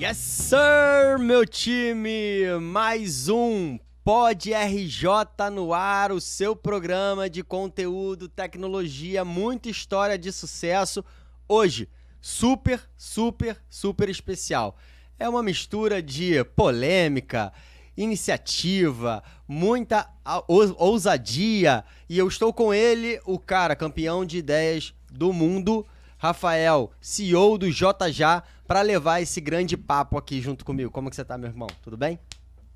Yes, sir, meu time! Mais um Pod RJ no ar, o seu programa de conteúdo, tecnologia, muita história de sucesso. Hoje, super especial. É uma mistura de polêmica, iniciativa, muita ousadia. E eu estou com ele, o cara campeão de ideias do mundo, Rafael, CEO do JJ, para levar esse grande papo aqui junto comigo. Como que você tá, meu irmão? Tudo bem?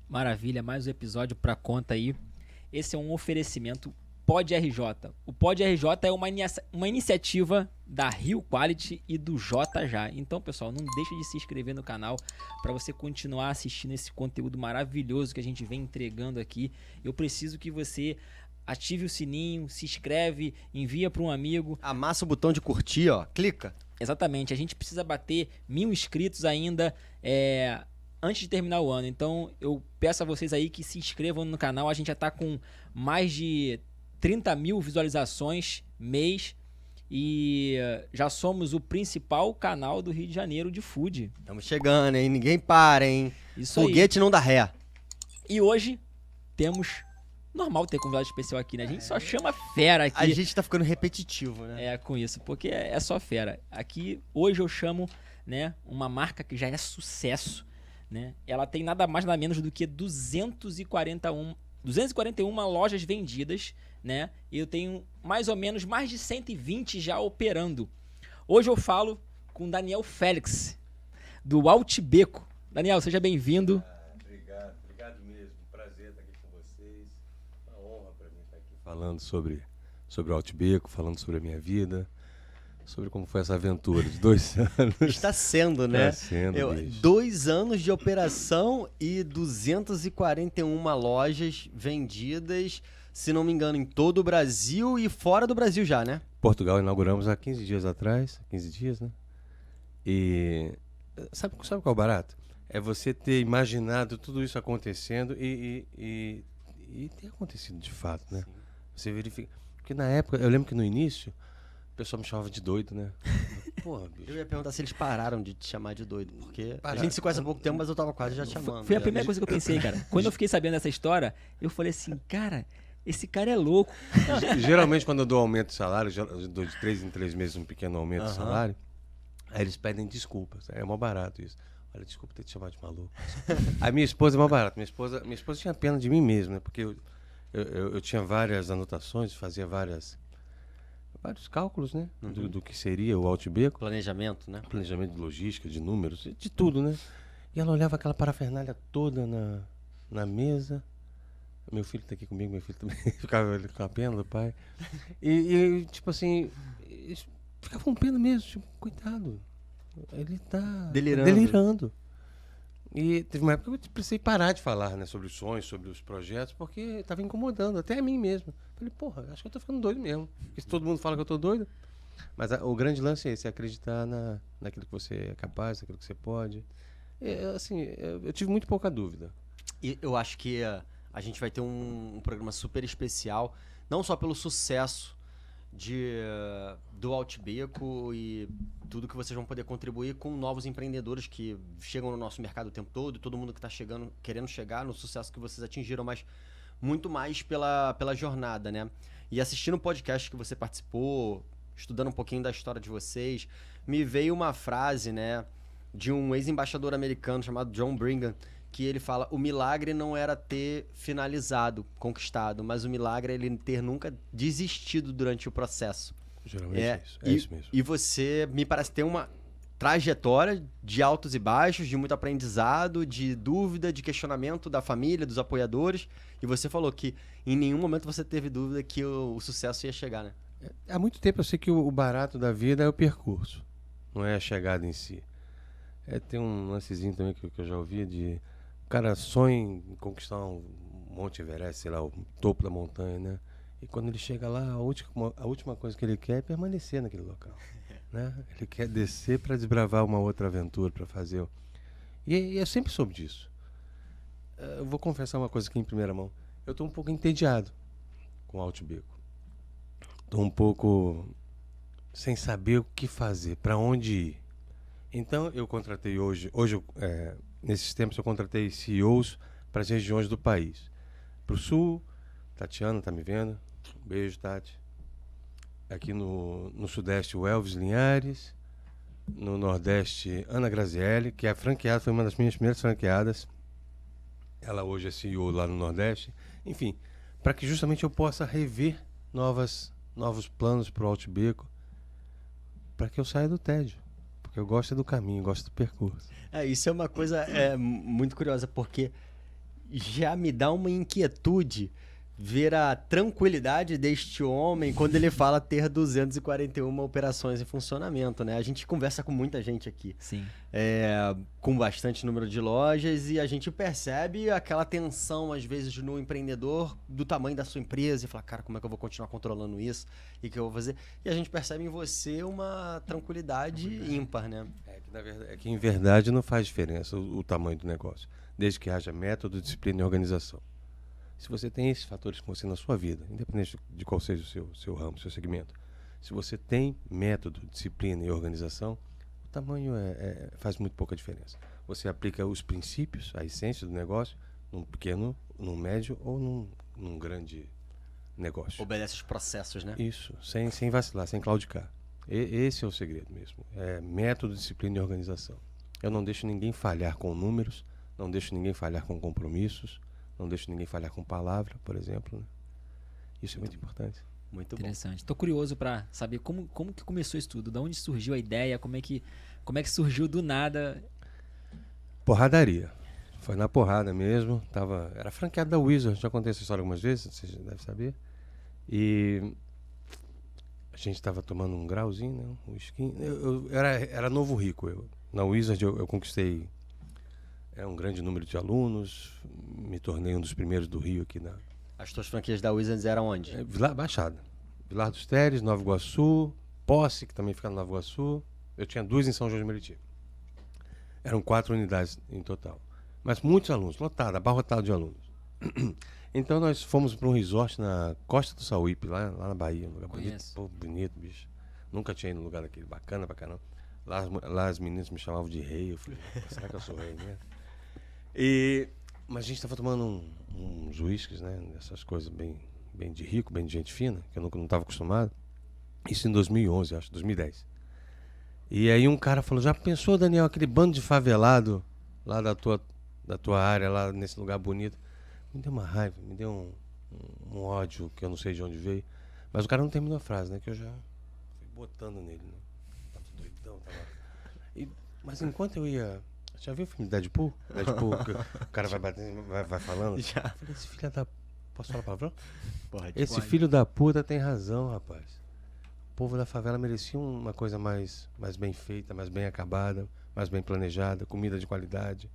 Maravilha, mais um episódio pra conta aí. Esse é um oferecimento Pod RJ. O Pod RJ é uma iniciativa da Rio Quality e do JJ. Então, pessoal, não deixe de se inscrever no canal para você continuar assistindo esse conteúdo maravilhoso que a gente vem entregando aqui. Eu preciso que você ative o sininho, se inscreve, envia para um amigo. Amassa o botão de curtir, ó. Clica. Exatamente, a gente precisa bater 1000 inscritos ainda antes de terminar o ano. Então eu peço a vocês aí que se inscrevam no canal. A gente já tá com mais de 30 mil visualizações mês e já somos o principal canal do Rio de Janeiro de food. Estamos chegando, hein? Ninguém para, hein? Isso aí. Foguete não dá ré. E hoje temos... Normal ter convidado especial aqui, né? A gente só chama fera aqui. A gente tá ficando repetitivo, né? É, com isso, porque é só fera. Aqui, hoje eu chamo, né, uma marca que já é sucesso, né? Ela tem nada mais nada menos do que 241 lojas vendidas, né? E eu tenho mais ou menos mais de 120 já operando. Hoje eu falo com Daniel Félix, do Altibeco. Daniel, seja bem-vindo. Obrigado mesmo. Prazer estar aqui com vocês. Uma honra para mim estar aqui falando sobre o Altibeco, falando sobre a minha vida, sobre como foi essa aventura de 2 anos. Está sendo, né? Está sendo, bicho. 2 anos de operação e 241 lojas vendidas, se não me engano, em todo o Brasil e fora do Brasil já, né? Portugal inauguramos há 15 dias atrás, 15 dias, né? E sabe qual é o barato? É você ter imaginado tudo isso acontecendo e ter acontecido de fato, né? Sim. Você verifica. Porque na época, eu lembro que no início, o pessoal me chamava de doido, né? Porra, bicho. Eu ia perguntar se eles pararam de te chamar de doido, porque Pararam. a gente se conhece há pouco tempo, mas eu tava quase já chamando. Foi a primeira coisa que eu pensei, cara. Quando eu fiquei sabendo dessa história, eu falei assim, cara, esse cara é louco. Geralmente, quando eu dou aumento de salário, eu dou de 3 em 3 meses um pequeno aumento de salário, aí eles pedem desculpas. É mó barato isso. Olha, desculpa ter te chamado de maluco. A minha esposa é mó barato. Minha esposa tinha pena de mim mesmo, né? Porque eu tinha várias anotações, fazia vários cálculos, né? Do que seria o Altibeco. Planejamento, né? Planejamento de logística, de números, de tudo, né? E ela olhava aquela parafernália toda na mesa. Meu filho tá aqui comigo, meu filho também ficava com a pena do pai. E tipo assim, eles ficavam com pena mesmo, tipo, coitado. Ele tá delirando. E teve uma época que eu precisei parar de falar, né, sobre os sonhos, sobre os projetos, porque estava incomodando, até a mim mesmo. Falei, porra, acho que eu tô ficando doido mesmo. Porque se todo mundo fala que eu tô doido. Mas o grande lance é esse, é acreditar naquilo que você é capaz, naquilo que você pode. Eu tive muito pouca dúvida. E eu acho que a gente vai ter um programa super especial, não só pelo sucesso do Altibeco e tudo que vocês vão poder contribuir com novos empreendedores que chegam no nosso mercado o tempo todo mundo que está chegando, querendo chegar no sucesso que vocês atingiram, mas muito mais pela jornada, né? E assistindo o podcast que você participou, estudando um pouquinho da história de vocês, me veio uma frase, né, de um ex-embaixador americano chamado John Brigham, que ele fala, o milagre não era ter finalizado, conquistado, mas o milagre é ele ter nunca desistido durante o processo. Geralmente é isso. É isso mesmo. E você, me parece, ter uma trajetória de altos e baixos, de muito aprendizado, de dúvida, de questionamento da família, dos apoiadores. E você falou que em nenhum momento você teve dúvida que o sucesso ia chegar, né? Há muito tempo eu sei que o barato da vida é o percurso, não é a chegada em si. Tem um lancezinho também que eu já ouvi de... O cara sonha em conquistar um Monte Everest, sei lá, o topo da montanha, né? E quando ele chega lá, a última coisa que ele quer é permanecer naquele local, né? Ele quer descer para desbravar uma outra aventura, para fazer... E eu sempre soube disso. Eu vou confessar uma coisa aqui em primeira mão. Eu estou um pouco entediado com o Altibeco. Estou um pouco sem saber o que fazer, para onde ir. Então, eu contratei hoje nesses tempos, eu contratei CEOs para as regiões do país. Para o Sul, Tatiana tá me vendo. Um beijo, Tati. Aqui no Sudeste, o Elvis Linhares. No Nordeste, Ana Grazielli, que é franqueada, foi uma das minhas primeiras franqueadas. Ela hoje é CEO lá no Nordeste. Enfim, para que justamente eu possa rever novos planos para o Alto Beco, para que eu saia do tédio. Porque eu gosto do caminho, gosto do percurso. Isso é uma coisa muito curiosa, porque já me dá uma inquietude ver a tranquilidade deste homem quando ele fala ter 241 operações em funcionamento, né? A gente conversa com muita gente aqui, Sim. com bastante número de lojas, e a gente percebe aquela tensão, às vezes, no empreendedor do tamanho da sua empresa, e fala, cara, como é que eu vou continuar controlando isso? E o que eu vou fazer? E a gente percebe em você uma tranquilidade ímpar, né? Que em verdade não faz diferença o tamanho do negócio, desde que haja método, disciplina e organização. Se você tem esses fatores com você na sua vida, independente de qual seja o seu ramo, o seu segmento, se você tem método, disciplina e organização, o tamanho faz muito pouca diferença. Você aplica os princípios, a essência do negócio, num pequeno, num médio ou num grande negócio. Obedece os processos, né? Isso, sem vacilar, sem claudicar. Esse é o segredo mesmo. É método, disciplina e organização. Eu não deixo ninguém falhar com números, não deixo ninguém falhar com compromissos, não deixo ninguém falhar com palavra, por exemplo. Né? Isso é muito importante. Muito Interessante. Estou curioso para saber como que começou isso tudo, de onde surgiu a ideia, como é que surgiu do nada. Porradaria. Foi na porrada mesmo. Era franqueado da Wizard, já contei essa história algumas vezes, você já deve saber. E a gente estava tomando um grauzinho, né? Um whisky. Eu era novo rico. Na Wizard eu conquistei um grande número de alunos, me tornei um dos primeiros do Rio aqui na... As tuas franquias da Wizards eram onde? Baixada. Vilar dos Teres, Nova Iguaçu, Posse, que também fica no Nova Iguaçu. Eu tinha 2 em São João de Meriti. Eram 4 unidades em total. Mas muitos alunos, lotado, abarrotado de alunos. Então nós fomos para um resort na Costa do Sauípe, lá na Bahia. Um lugar bonito, pô, bonito, bicho. Nunca tinha ido num lugar daquele, bacana pra caramba. Lá as meninas me chamavam de rei. Eu falei, será que eu sou rei mesmo? Mas a gente estava tomando uns uísques, né? Essas coisas bem de rico, bem de gente fina, que eu não estava acostumado. Isso em 2011, acho, 2010. E aí um cara falou, já pensou, Daniel, aquele bando de favelado lá da tua área, lá nesse lugar bonito? Me deu uma raiva, me deu um ódio que eu não sei de onde veio. Mas o cara não terminou a frase, né? Que eu já fui botando nele, né? Tava doidão, mas enquanto eu ia... Já viu o filme Deadpool? Deadpool, que o cara vai batendo, vai falando? Já. Eu falei, esse filho da... Posso falar palavrão? Pode. Esse filho da puta tem razão, rapaz. O povo da favela merecia uma coisa mais bem feita, mais bem acabada, mais bem planejada, comida de qualidade.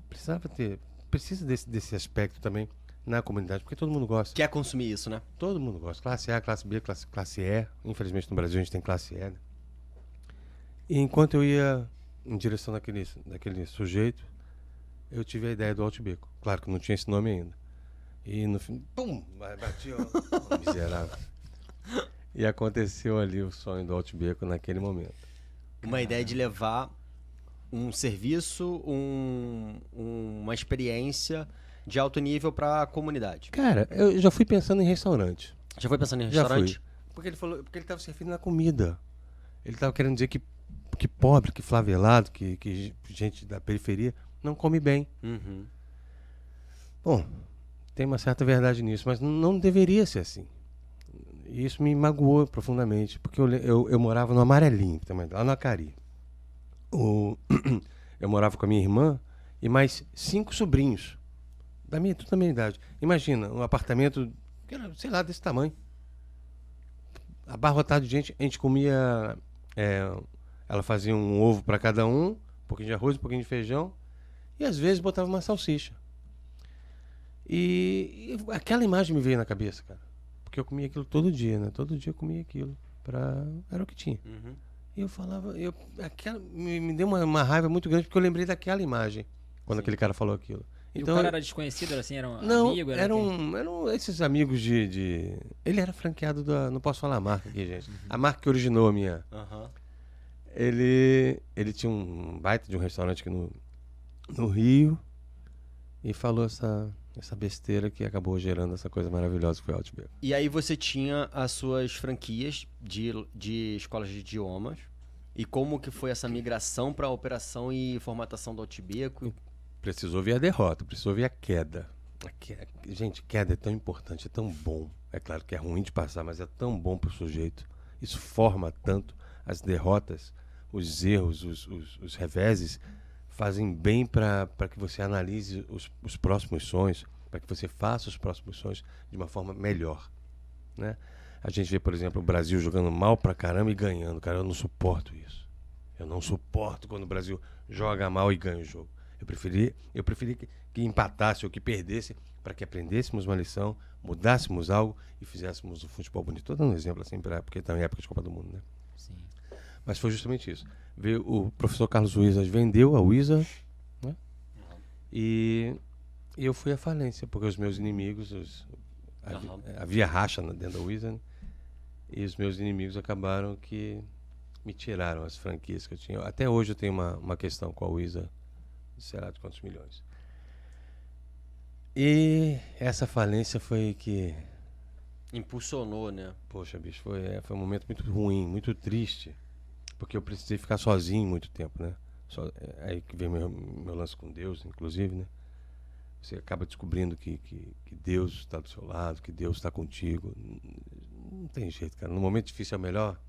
Precisa desse aspecto também na comunidade, porque todo mundo gosta. Quer consumir isso, né? Todo mundo gosta. Classe A, classe B, classe E. Infelizmente no Brasil a gente tem classe E, né? E enquanto eu ia em direção daquele sujeito, eu tive a ideia do Alto Beco. Claro que não tinha esse nome ainda. E no fim, pum! Bati, ó, miserável. E aconteceu ali o sonho do Alto Beco naquele momento. Uma ideia de levar um serviço, uma experiência de alto nível para a comunidade. Cara, eu já fui pensando em restaurante. Já foi pensando em Já restaurante? fui. Porque ele estava se referindo na comida. Ele estava querendo dizer que pobre, que favelado, que gente da periferia não come bem. Uhum. Bom, tem uma certa verdade nisso, mas não deveria ser assim. E isso me magoou profundamente, porque eu morava no Amarelinho, também, lá no Acari. Eu morava com a minha irmã e mais 5 sobrinhos, tudo da minha idade. Imagina, um apartamento, que era, sei lá, desse tamanho. Abarrotado de gente, a gente comia... ela fazia um ovo para cada um pouquinho de arroz, um pouquinho de feijão, e às vezes botava uma salsicha. E aquela imagem me veio na cabeça, cara. Porque eu comia aquilo todo dia, né? Todo dia eu comia aquilo. Era o que tinha. Uhum. E eu falava... me deu uma raiva muito grande, porque eu lembrei daquela imagem, quando aquele cara falou aquilo. E então, o cara era desconhecido, era assim? Era um não, amigo? eram esses amigos Ele era franqueado da... Não posso falar a marca aqui, gente. A marca que originou a minha... Uhum. Ele tinha um baita de um restaurante aqui no Rio e falou essa besteira que acabou gerando essa coisa maravilhosa que foi o Outback. E aí você tinha as suas franquias de escolas de idiomas. E como que foi essa migração para a operação e formatação do Outback? Precisou ver a derrota, precisou ver a queda. Gente, queda é tão importante, é tão bom. É claro que é ruim de passar, mas é tão bom para o sujeito. Isso forma tanto. As derrotas, os erros, os reveses fazem bem para que você analise os próximos sonhos, para que você faça os próximos sonhos de uma forma melhor, né? A gente vê, por exemplo, o Brasil jogando mal pra caramba e ganhando. Cara, eu não suporto isso. Eu não suporto quando o Brasil joga mal e ganha o jogo. Eu preferi que empatasse ou que perdesse para que aprendêssemos uma lição, mudássemos algo e fizéssemos o futebol bonito. Estou dando um exemplo assim, porque está em época de Copa do Mundo, né? Sim. Mas foi justamente isso. Veio o professor Carlos Wizard, vendeu a Wizard, né? E eu fui à falência, porque os meus inimigos, havia racha dentro da Wizard, e os meus inimigos acabaram que me tiraram as franquias que eu tinha. Até hoje eu tenho uma questão com a Wizard, sei lá de quantos milhões. E essa falência foi que... Impulsionou, né? Poxa, bicho, foi um momento muito ruim, muito triste, porque eu precisei ficar sozinho muito tempo, né? Aí que vem meu lance com Deus, inclusive, né? Você acaba descobrindo que Deus está do seu lado, que Deus está contigo. Não tem jeito, cara. No momento difícil é o melhor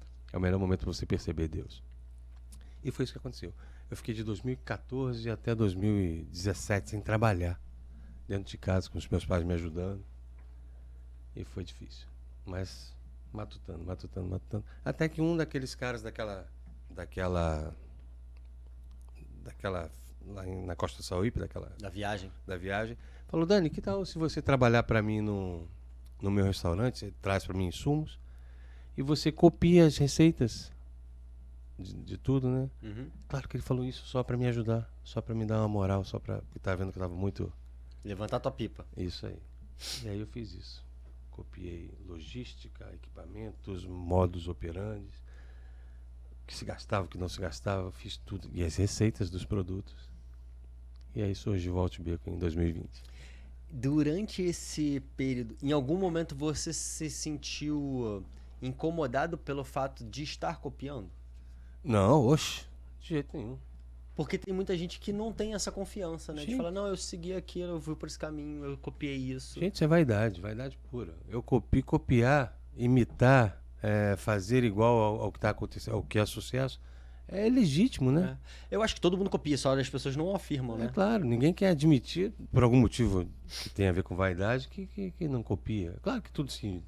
momento para você perceber Deus. E foi isso que aconteceu. Eu fiquei de 2014 até 2017 sem trabalhar, dentro de casa, com os meus pais me ajudando. E foi difícil. Mas matutando. Até que um daqueles caras daquela lá na Costa Sauípe, Da viagem. falou: Dani, que tal se você trabalhar para mim no meu restaurante? Você traz para mim insumos e você copia as receitas de tudo, né? Uhum. Claro que ele falou isso só para me ajudar, só para me dar uma moral, só para que tava vendo que eu tava muito... Levantar tua pipa. Isso aí. E aí eu fiz isso. Copiei logística, equipamentos, modus operandi, o que se gastava, o que não se gastava, fiz tudo. E as receitas dos produtos. E aí surgiu o Outback em 2020. Durante esse período, em algum momento você se sentiu incomodado pelo fato de estar copiando? Não, oxe, de jeito nenhum. Porque tem muita gente que não tem essa confiança, né? De Sim. falar, não, eu segui aquilo, eu fui por esse caminho, eu copiei isso. Gente, isso é vaidade pura. Eu copiar, imitar, fazer igual ao que está acontecendo, ao que é sucesso, é legítimo, né? É. Eu acho que todo mundo copia, só as pessoas não afirmam, É né? claro, ninguém quer admitir, por algum motivo que tem a ver com vaidade, que não copia. Claro que tudo se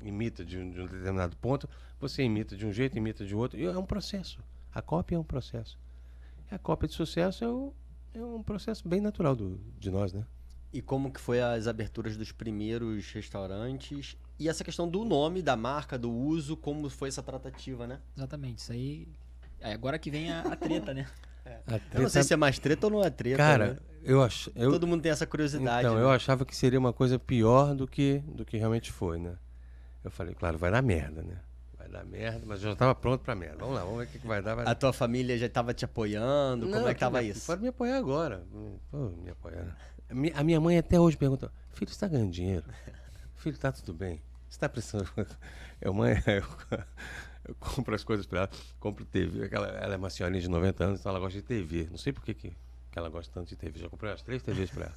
imita de um determinado ponto, você imita de um jeito, imita de outro, e é um processo. A cópia é um processo. A cópia de sucesso é um processo bem natural de nós, né? E como que foi as aberturas dos primeiros restaurantes? E essa questão do nome, da marca, do uso, como foi essa tratativa, né? Exatamente, isso aí. É agora que vem a treta, né? Eu não sei se é mais treta ou não é treta, Cara, né? eu Todo mundo tem essa curiosidade. Então, né? eu achava que seria uma coisa pior do que realmente foi, né? Eu falei, claro, vai dar merda, né? Vai dar merda, mas eu já estava pronto pra merda. Vamos lá, vamos ver o que vai dar. A tua família já estava te apoiando? Como é que tava isso? Pode me apoiar agora. Pô, me apoiar. A minha mãe até hoje pergunta: filho, você está ganhando dinheiro? Filho, tá tudo bem? Você está precisando? Eu compro as coisas para ela. Compro TV. Ela é uma senhorinha de 90 anos, então ela gosta de TV. Não sei por que ela gosta tanto de TV. Já comprei umas 3 TVs para ela.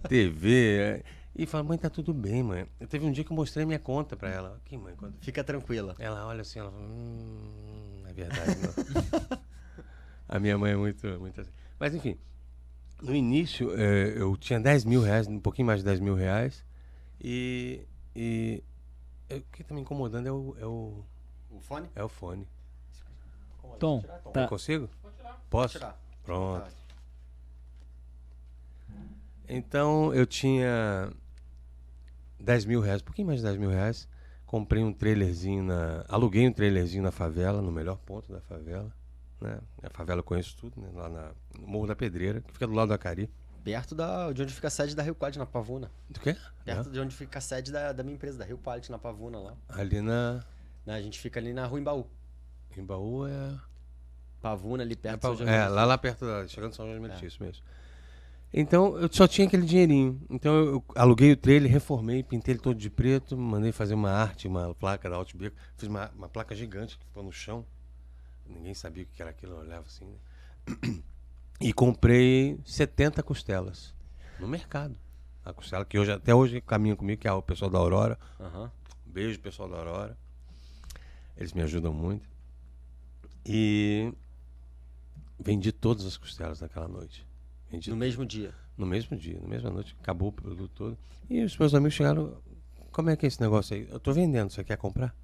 TV. E fala: mãe, tá tudo bem, mãe. Teve um dia que eu mostrei minha conta para ela. Aqui, mãe, quando... Fica tranquila. Ela olha assim, ela fala: é verdade, não. A minha mãe é muito assim. Mas enfim, no início eu tinha 10 mil reais, um pouquinho mais de 10 mil reais. E o que tá me incomodando é o fone? É o fone. Tom, tá. Eu consigo? Posso? Tirar. Pronto. Então eu tinha 10 mil reais, um pouquinho mais de 10 mil reais. Comprei um trailerzinho aluguei um trailerzinho na favela, no melhor ponto da favela, né? A favela eu conheço tudo, né? Lá no Morro da Pedreira, que fica do lado do Acari. Perto de onde fica a sede da Rio Quality, na Pavuna. Do quê? Perto de onde fica a sede da minha empresa, da Rio Quality, na Pavuna lá. Ali A gente fica ali na Rua Embaú. Embaú Pavuna, ali perto do São João de Meriti. lá perto, chegando em São João de Meriti, isso mesmo. Então, eu só tinha aquele dinheirinho. Então, eu aluguei o trailer, reformei, pintei ele todo de preto, mandei fazer uma arte, uma placa da Outback. Fiz uma placa gigante que ficou no chão. Ninguém sabia o que era aquilo, eu olhava assim, né? E comprei 70 costelas no mercado. A costela que até hoje caminha comigo, que é o pessoal da Aurora. Beijo, pessoal da Aurora. Eles me ajudam muito. E vendi todas as costelas naquela noite. No mesmo dia? No mesmo dia, na mesma noite. Acabou o produto todo. E os meus amigos chegaram, como é que é esse negócio aí? Eu tô vendendo, você quer comprar?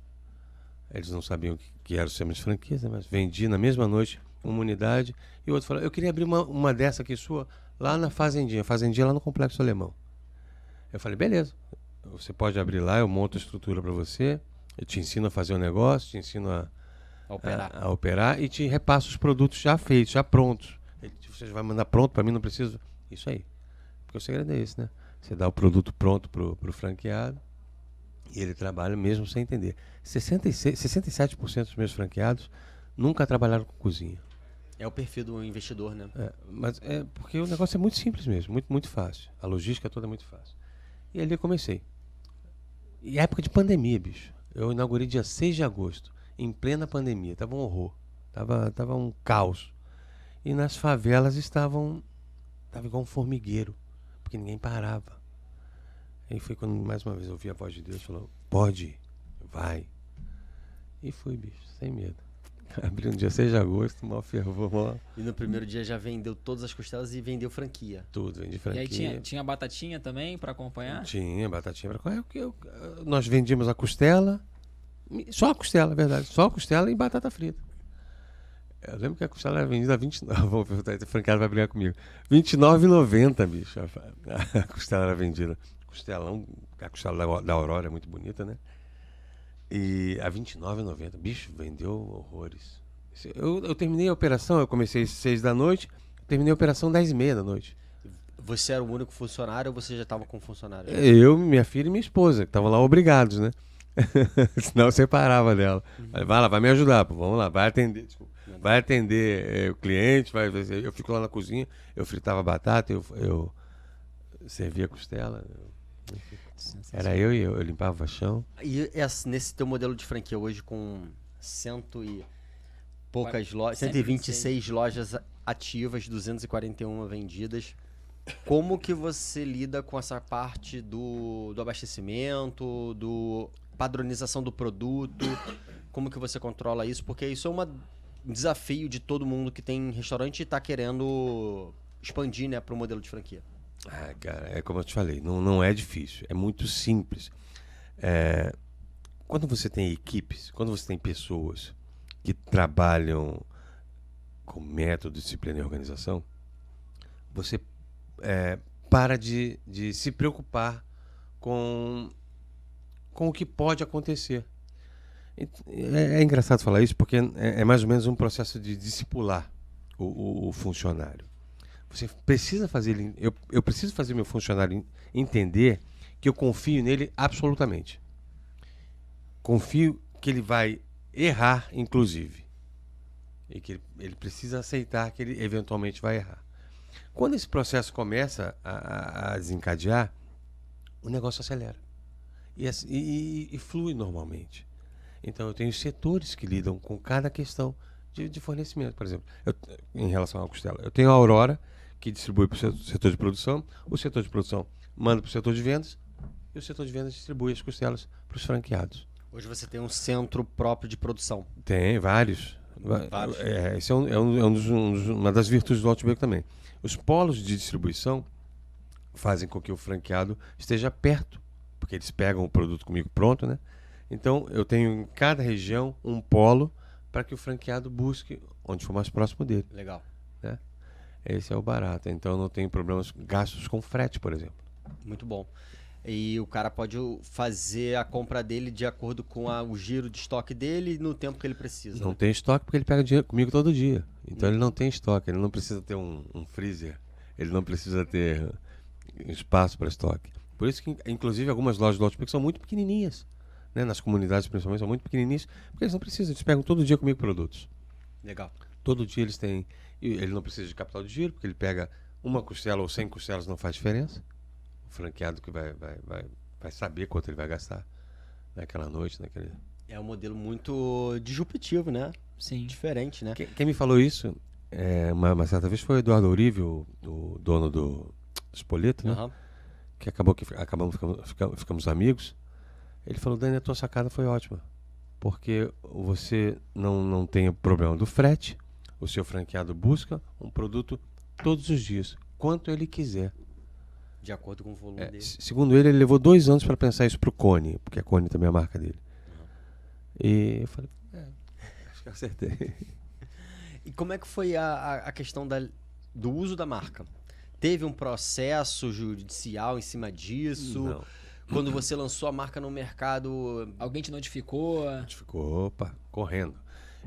Eles não sabiam que era o sistema de franquias, né? Mas vendi na mesma noite uma unidade. E o outro falou, eu queria abrir uma dessa aqui sua lá na Fazendinha. Fazendinha lá no Complexo Alemão. Eu falei, beleza. Você pode abrir lá, eu monto a estrutura para você. Eu te ensino a fazer o negócio, te ensino a operar e te repasso os produtos já feitos, já prontos. Você vai mandar pronto para mim, não preciso. Isso aí. Porque o segredo é esse, né? Você dá o produto pronto pro franqueado e ele trabalha mesmo sem entender. 67% dos meus franqueados nunca trabalharam com cozinha. É o perfil do investidor, né? Mas é porque o negócio é muito simples mesmo, muito, muito fácil. A logística toda é muito fácil. E ali eu comecei. E época de pandemia, bicho. Eu inaugurei dia 6 de agosto, em plena pandemia. Tava um horror. Tava um caos. E nas favelas tava igual um formigueiro, porque ninguém parava. Aí foi quando mais uma vez eu ouvi a voz de Deus, falou, pode ir, vai. E fui, bicho, sem medo. Abri no dia 6 de agosto, mal fervor, mal... E no primeiro dia já vendeu todas as costelas e vendeu franquia. Tudo, vendi franquia. E aí tinha batatinha também pra acompanhar? Tinha batatinha pra acompanhar. Nós vendíamos a costela, só a costela, é verdade, só a costela e batata frita. Eu lembro que a costela era vendida a 29, vou perguntar, a franqueada vai brigar comigo. R$29,90, bicho. A costela era vendida. Costelão, a costela da Aurora é muito bonita, né? E a R$29,90. Bicho, vendeu horrores. Eu terminei a operação, eu comecei às 6 da noite, terminei a operação às 10h30 da noite. Você era o único funcionário ou você já estava com funcionário? Eu, minha filha e minha esposa, que estavam lá obrigados, né? Senão eu separava dela. Falei, vai lá, vai me ajudar, pô, vamos lá, vai atender, desculpa. Vai atender o cliente, eu fico lá na cozinha, eu fritava batata, eu servia costela. Era eu limpava o chão. E nesse teu modelo de franquia hoje com 100 e poucas lojas, 126 lojas ativas, 241 vendidas, como que você lida com essa parte do abastecimento, do padronização do produto? Como que você controla isso? Porque isso é um desafio de todo mundo que tem restaurante e está querendo expandir, né, para o modelo de franquia. Cara, é como eu te falei, não é difícil, é muito simples. Quando você tem equipes, quando você tem pessoas que trabalham com método, disciplina e organização, você para de se preocupar com o que pode acontecer. É engraçado falar isso porque é mais ou menos um processo de discipular o funcionário. Você precisa fazer ele. Eu preciso fazer meu funcionário entender que eu confio nele absolutamente. Confio que ele vai errar, inclusive. E que ele precisa aceitar que ele eventualmente vai errar. Quando esse processo começa a desencadear, o negócio acelera. E flui normalmente. Então eu tenho setores que lidam com cada questão de fornecimento. Por exemplo, em relação à costela, eu tenho a Aurora, que distribui para o setor de produção, o setor de produção manda para o setor de vendas, e o setor de vendas distribui as costelas para os franqueados. Hoje você tem um centro próprio de produção. Tem, vários. Esse é uma das virtudes do Outback também. Os polos de distribuição fazem com que o franqueado esteja perto, porque eles pegam o produto comigo pronto, né? Então, eu tenho em cada região um polo para que o franqueado busque onde for mais próximo dele. Legal. Né? Esse é o barato. Então, não tenho problemas, gastos com frete, por exemplo. Muito bom. E o cara pode fazer a compra dele de acordo com o giro de estoque dele no tempo que ele precisa. Não tem estoque porque ele pega dinheiro comigo todo dia. Então, ele não tem estoque. Ele não precisa ter um freezer. Ele não precisa ter espaço para estoque. Por isso que, inclusive, algumas lojas do Outback são muito pequenininhas. Né? Nas comunidades, principalmente, são muito pequenininhas. Porque eles não precisam. Eles pegam todo dia comigo produtos. Legal. Todo dia eles têm... e ele não precisa de capital de giro, porque ele pega uma costela ou 100 costelas, não faz diferença. O franqueado que vai saber quanto ele vai gastar naquela noite, naquele... É um modelo muito disruptivo, né? Sim. Diferente, né? Quem me falou isso, uma certa vez, foi o Eduardo Ourívio, o dono do Spoleto, né? Aham. Que ficamos amigos. Ele falou: Dani, a tua sacada foi ótima, porque você não tem o problema do frete, o seu franqueado busca um produto todos os dias, quanto ele quiser. De acordo com o volume dele. Segundo ele levou 2 anos para pensar isso pro Cone, porque a Cone também é a marca dele. E eu falei, acho que acertei. E como é que foi a questão do uso da marca? Teve um processo judicial em cima disso? Não. Quando você lançou a marca no mercado... Alguém te notificou? A gente ficou, correndo.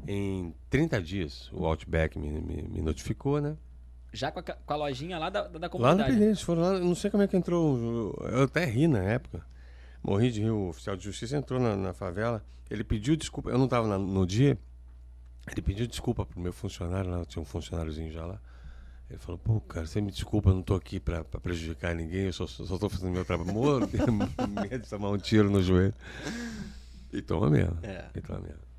Em 30 dias, o Outback me notificou, né? Já com a lojinha lá da Lá no comunidade. Pinheiros, foram lá, eu não sei como é que entrou, eu até ri na época. Morri de rir, o oficial de justiça entrou na favela, ele pediu desculpa, eu não estava no dia, ele pediu desculpa pro meu funcionário lá, tinha um funcionáriozinho já lá. Ele falou, pô, cara, você me desculpa, eu não tô aqui pra prejudicar ninguém, eu só tô fazendo meu trabalho. Morro, tenho medo de tomar um tiro no joelho. E toma mesmo, e toma mesmo.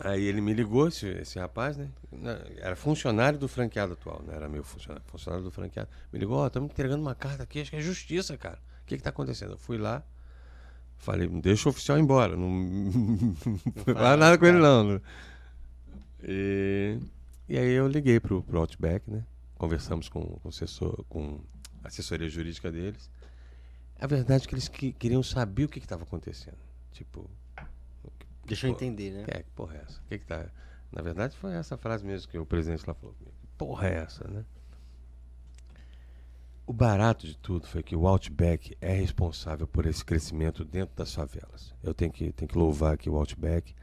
Aí ele me ligou, esse rapaz, né? Era funcionário do franqueado atual, não era meu funcionário do franqueado. Me ligou, estamos entregando uma carta aqui, acho que é justiça, cara. O que tá acontecendo? Eu fui lá, falei, não deixa o oficial ir embora, não fala nada com ele não. E aí eu liguei pro Outback, né? Conversamos com a assessoria jurídica deles. A verdade é que eles queriam saber o que estava acontecendo. Tipo... Deixa eu entender, né? Que porra é essa? Que tá... Na verdade foi essa frase mesmo que o presidente lá falou comigo. Que porra é essa, né? O barato de tudo foi que o Outback é responsável por esse crescimento dentro das favelas. Eu tenho que louvar aqui o Outback,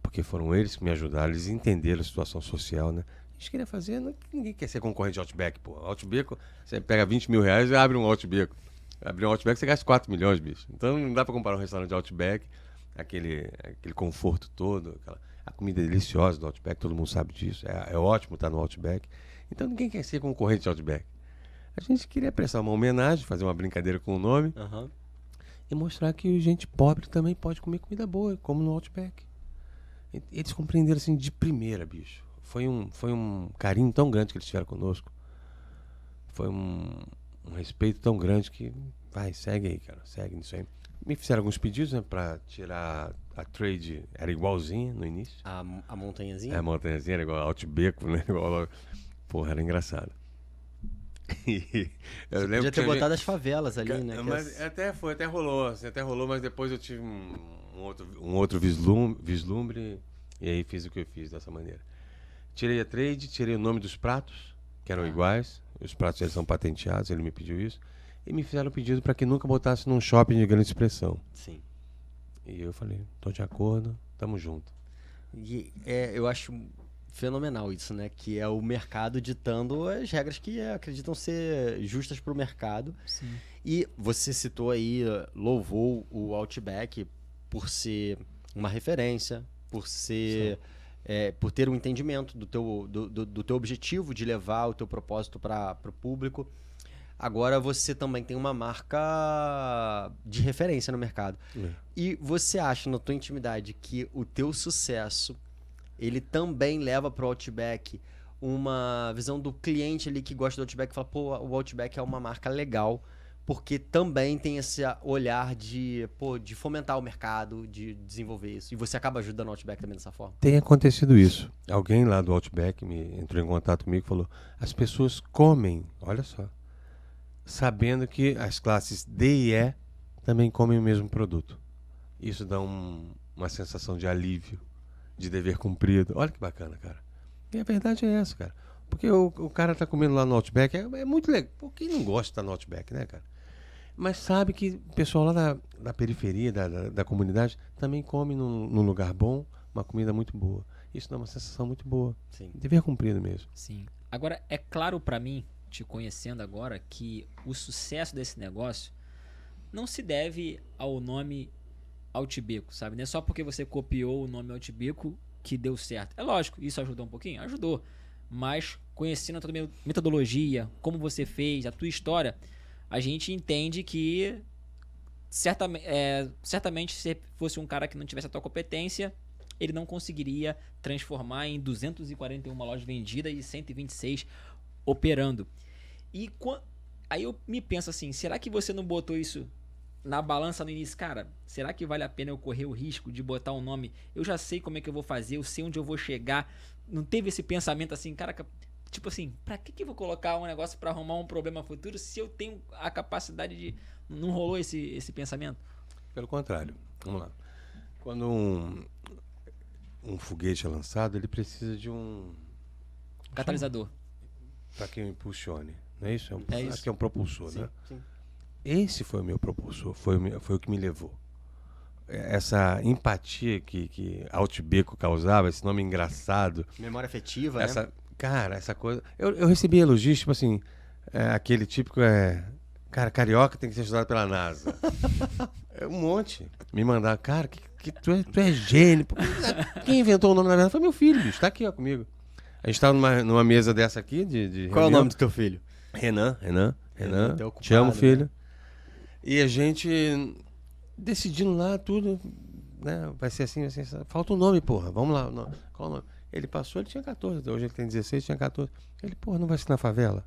porque foram eles que me ajudaram, eles entenderam a situação social, né? A gente queria fazer, ninguém quer ser concorrente de Outback, pô. Outback, você pega 20 mil reais e abre um Outback. Abrir um Outback você gasta 4 milhões, bicho. Então não dá pra comparar um restaurante de Outback, aquele conforto todo, a comida deliciosa do Outback, todo mundo sabe disso. É ótimo estar no Outback. Então ninguém quer ser concorrente de Outback. A gente queria prestar uma homenagem, fazer uma brincadeira com o nome e mostrar que gente pobre também pode comer comida boa, como no Outback. Eles compreenderam assim de primeira, bicho. Foi um carinho tão grande que eles tiveram conosco. Foi um respeito tão grande que segue aí, cara, segue nisso aí. Me fizeram alguns pedidos, né, pra tirar a trade, era igualzinha no início. A montanhazinha? A montanhazinha era igual Outback, né, porra, era engraçado. Eu lembro podia ter botado as favelas ali, né? Mas até rolou, mas depois eu tive um outro vislumbre e aí fiz o que eu fiz dessa maneira. Tirei a trade, tirei o nome dos pratos, que eram iguais, os pratos eles são patenteados, ele me pediu isso, e me fizeram um pedido para que nunca botasse num shopping de grande expressão. Sim. E eu falei, tô de acordo, tamo junto. E eu acho fenomenal isso, né? Que é o mercado ditando as regras que acreditam ser justas para o mercado. Sim. E você citou aí, louvou o Outback por ser uma referência, por ser por ter um entendimento do teu objetivo de levar o teu propósito para o público. Agora você também tem uma marca de referência no mercado. E você acha, na tua intimidade, que o teu sucesso ele também leva para o Outback uma visão do cliente ali que gosta do Outback e fala, pô, o Outback é uma marca legal, porque também tem esse olhar de fomentar o mercado, de desenvolver isso. E você acaba ajudando o Outback também dessa forma? Tem acontecido isso. Alguém lá do Outback entrou em contato comigo e falou, as pessoas comem, olha só, sabendo que as classes D e E também comem o mesmo produto. Isso dá uma sensação de alívio, de dever cumprido. Olha que bacana, cara. E a verdade é essa, cara. Porque o cara tá comendo lá no Outback, é muito legal. Por quem não gosta de estar no Outback, né, cara? Mas sabe que o pessoal lá da periferia, da comunidade, também come num lugar bom, uma comida muito boa. Isso dá uma sensação muito boa. Sim. Dever cumprido mesmo. Sim. Agora, é claro pra mim, te conhecendo agora, que o sucesso desse negócio não se deve ao nome Outbeco, sabe? Não é só porque você copiou o nome Outbeco que deu certo. É lógico, isso ajudou um pouquinho? Ajudou. Mas conhecendo a tua metodologia, como você fez, a tua história, a gente entende que certamente se fosse um cara que não tivesse a tua competência, ele não conseguiria transformar em 241 lojas vendidas e 126 operando. E aí eu me penso assim, será que você não botou isso na balança no início? Cara, será que vale a pena eu correr o risco de botar um nome? Eu já sei como é que eu vou fazer, eu sei onde eu vou chegar. Não teve esse pensamento assim, cara, tipo assim, pra que eu vou colocar um negócio pra arrumar um problema futuro se eu tenho a capacidade de... Não rolou esse pensamento? Pelo contrário, vamos lá. Quando um foguete é lançado, ele precisa de um Catalisador. para que o impulsione, não é isso? É isso. Acho que é um propulsor, Sim, né? sim. Esse foi o meu propulsor, foi o que me levou. Essa empatia que Altibeco causava, esse nome engraçado. Memória afetiva, né? Cara, essa coisa... Eu recebi elogios, tipo assim, aquele típico cara, carioca tem que ser estudado pela NASA. Um monte. Me mandaram, cara, que tu é gênio. Quem inventou o nome da NASA foi meu filho, bicho, tá aqui ó, comigo. A gente tava numa mesa dessa aqui de Qual é o reunião. nome do teu filho? Renan, teu ocupado, te amo, filho. né? E a gente decidindo lá tudo, né? Vai ser assim, falta um nome, porra, vamos lá. Qual o nome? Ele passou, ele tinha 14, hoje ele tem 16, tinha 14. Ele, porra, não vai ser na favela?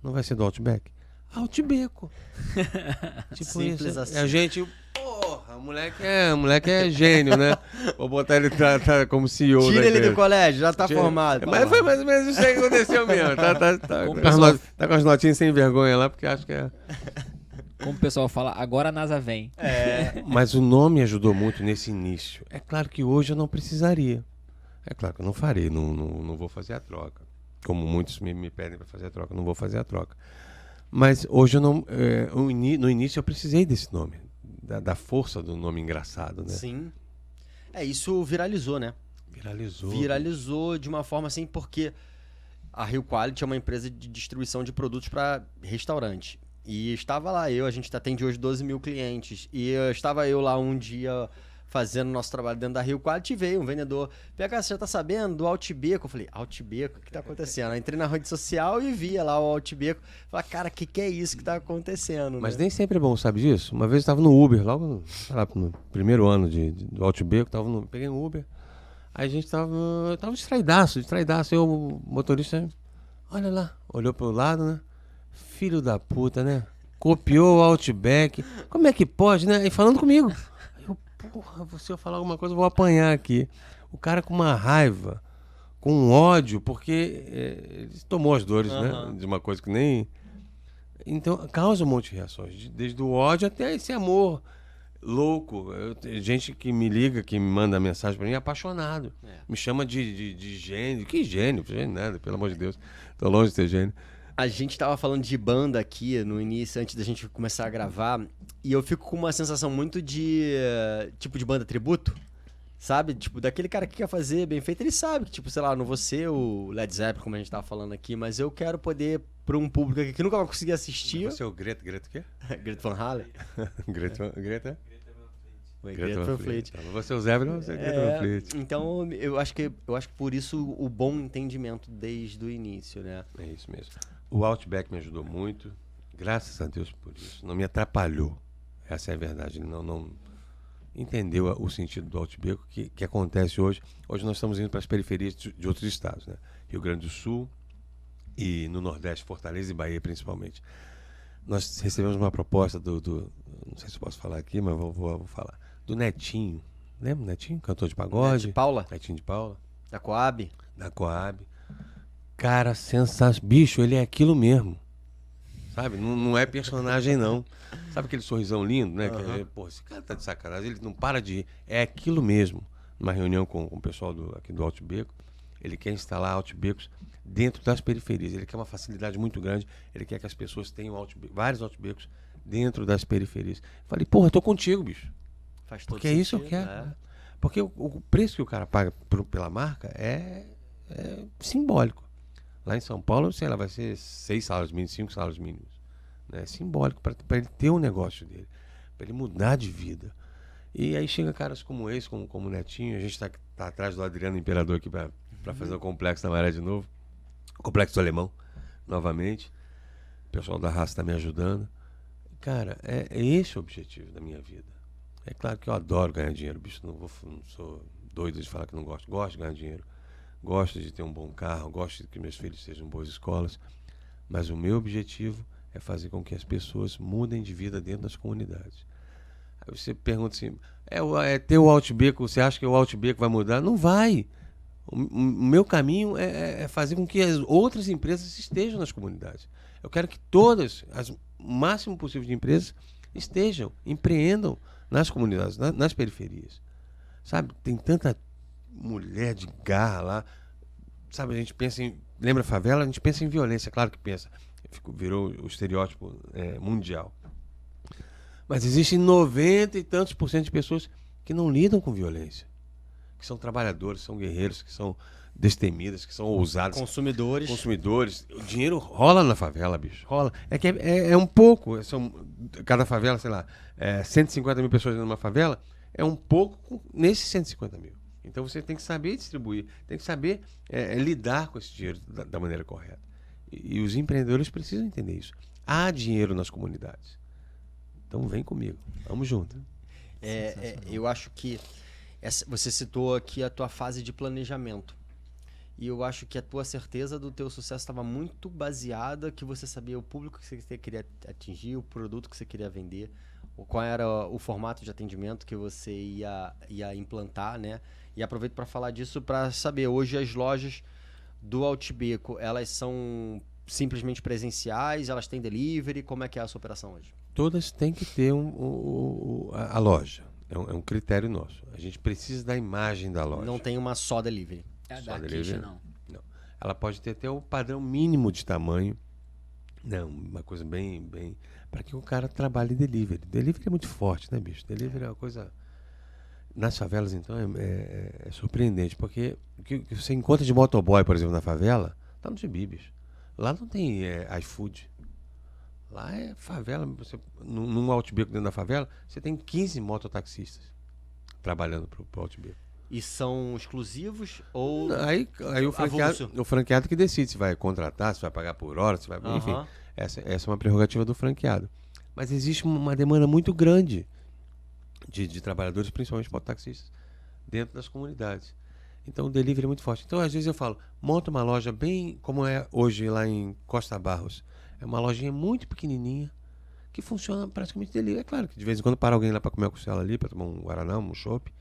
Não vai ser do Outback? Altibeco. Tipo Simples isso. assim. A gente, porra, o moleque é gênio, né? Vou botar ele tá como CEO. Tira da ele do empresa. colégio, já tá formado. Mas foi mais ou menos isso aí que aconteceu mesmo. Tá com as notinhas sem vergonha lá, porque acho que é. Como o pessoal fala, agora a NASA vem. Mas o nome ajudou muito nesse início. É claro que hoje eu não precisaria. É claro que eu não farei, não vou fazer a troca. Como muitos me pedem para fazer a troca, não vou fazer a troca. Mas hoje eu não. No início eu precisei desse nome. Da força do nome engraçado, né? Sim. Isso viralizou, né? Viralizou de uma forma assim, porque a Rio Quality é uma empresa de distribuição de produtos para restaurante. E estava lá a gente atende hoje 12 mil clientes. E estava eu lá um dia fazendo nosso trabalho dentro da Rio Quality e veio um vendedor. PH, você já tá sabendo do Altibeco? Eu falei, Altibeco? O que tá acontecendo? Eu entrei na rede social e via lá o Altibeco. Falei, cara, o que é isso que tá acontecendo? Mas né? nem sempre é bom, sabe disso? Uma vez eu estava no Uber, logo no primeiro ano do Altibeco, peguei um Uber. Aí a gente tava distraidaço. Aí o motorista, olha lá, olhou pro lado, né? Filho da puta, né? Copiou o Outback. Como é que pode, né? E falando comigo. Eu, porra, se eu falar alguma coisa, eu vou apanhar aqui. O cara com uma raiva, com um ódio, porque ele tomou as dores, né? De uma coisa que nem... Então, causa um monte de reações. Desde o ódio até esse amor louco. Gente que me liga, que me manda mensagem pra mim, apaixonado. Me chama de gênio. Que gênio? Gênio nada, pelo amor de Deus. Tô longe de ser gênio. A gente tava falando de banda aqui no início, antes da gente começar a gravar, e eu fico com uma sensação muito de tipo de banda tributo, sabe? Tipo, daquele cara que quer fazer bem feito, ele sabe que, tipo, sei lá, não vou ser o Led Zeppelin, como a gente tava falando aqui, mas eu quero poder, pra um público aqui que nunca vai conseguir assistir... Você é o Greta o quê? Greta Van Halen? Greta? Greta Van Fleet. Você é o Zeppelin, você é Greta Van Fleet. Então, eu acho que por isso o bom entendimento desde o início, né? É isso mesmo. O Outback me ajudou muito, graças a Deus por isso. Não me atrapalhou, essa é a verdade. Ele não entendeu o sentido do Outback, que acontece hoje. Hoje nós estamos indo para as periferias de outros estados, né? Rio Grande do Sul e no Nordeste, Fortaleza e Bahia principalmente. Nós recebemos uma proposta não sei se eu posso falar aqui, mas vou falar. Do Netinho. Lembra o Netinho? Cantor de pagode. Netinho de Paula. Da Coab. Cara, sensacional. Bicho, ele é aquilo mesmo. Sabe? Não é personagem, não. Sabe aquele sorrisão lindo, né? Pô, esse cara tá de sacanagem. Ele não para de rir. É aquilo mesmo. Numa reunião com o pessoal aqui do Altibeco, ele quer instalar Outbecos dentro das periferias. Ele quer uma facilidade muito grande. Ele quer que as pessoas tenham vários Outbecos dentro das periferias. Falei, porra, eu tô contigo, bicho. Faz todo Porque é isso que eu quero. É. Porque o preço que o cara paga pela marca é simbólico. Lá em São Paulo, sei lá, vai ser 6 salários mínimos, 5 salários mínimos. Né? É simbólico para ele ter um negócio dele, para ele mudar de vida. E aí chega caras como esse, como o Netinho, a gente tá atrás do Adriano Imperador aqui pra fazer o Complexo da Maré de novo. O Complexo do Alemão, novamente. O pessoal da raça tá me ajudando. Cara, é esse o objetivo da minha vida. É claro que eu adoro ganhar dinheiro, bicho. Não sou doido de falar que não gosto. Gosto de ganhar dinheiro. Gosto de ter um bom carro. Gosto de que meus filhos sejam boas escolas. Mas o meu objetivo é fazer com que as pessoas mudem de vida dentro das comunidades. Aí você pergunta assim, ter o Altibeco, você acha que o Altibeco vai mudar? Não vai. O meu caminho é fazer com que as outras empresas estejam nas comunidades. Eu quero que todas, o máximo possível de empresas, estejam, empreendam nas comunidades, nas periferias. Sabe, tem tanta mulher de garra lá. Sabe, a gente pensa em... Lembra a favela? A gente pensa em violência, claro que pensa. Virou o estereótipo mundial. Mas existem 90 e tantos % de pessoas que não lidam com violência. Que são trabalhadores, que são guerreiros, que são destemidas, que são ousadas. Consumidores. O dinheiro rola na favela, bicho. Rola. É um pouco. Cada favela, sei lá, 150 mil pessoas numa favela, é um pouco nesses 150 mil. Então você tem que saber distribuir, tem que saber lidar com esse dinheiro da maneira correta. E os empreendedores precisam entender isso. Há dinheiro nas comunidades. Então vem comigo, vamos junto. Eu acho que você citou aqui a tua fase de planejamento. E eu acho que a tua certeza do teu sucesso estava muito baseada que você sabia o público que você queria atingir, o produto que você queria vender, qual era o formato de atendimento que você ia implantar, né? E aproveito para falar disso para saber, hoje as lojas do Altibeco, elas são simplesmente presenciais, elas têm delivery, como é que é a sua operação hoje? Todas têm que ter a loja, é um critério nosso. A gente precisa da imagem da loja. Não tem uma só delivery? Da quiche, não. Ela pode ter até o padrão mínimo de tamanho. Não, uma coisa bem... para que o cara trabalhe delivery. Delivery é muito forte, né, bicho? Delivery é uma coisa... Nas favelas, então, é surpreendente, porque o que você encontra de motoboy, por exemplo, na favela, tá no gibi, bicho. Lá não tem iFood. Lá é favela. Num Altibeco dentro da favela, você tem 15 mototaxistas trabalhando pro Altibeco. E são exclusivos ou... Aí o franqueado que decide se vai contratar, se vai pagar por hora, se vai... Enfim, essa é uma prerrogativa do franqueado. Mas existe uma demanda muito grande de trabalhadores, principalmente mototaxistas, dentro das comunidades. Então o delivery é muito forte. Então às vezes eu falo, monta uma loja bem como é hoje lá em Costa Barros. É uma lojinha muito pequenininha que funciona praticamente delivery. É claro que de vez em quando para alguém lá para comer uma costela ali, para tomar um guaraná, um chopp,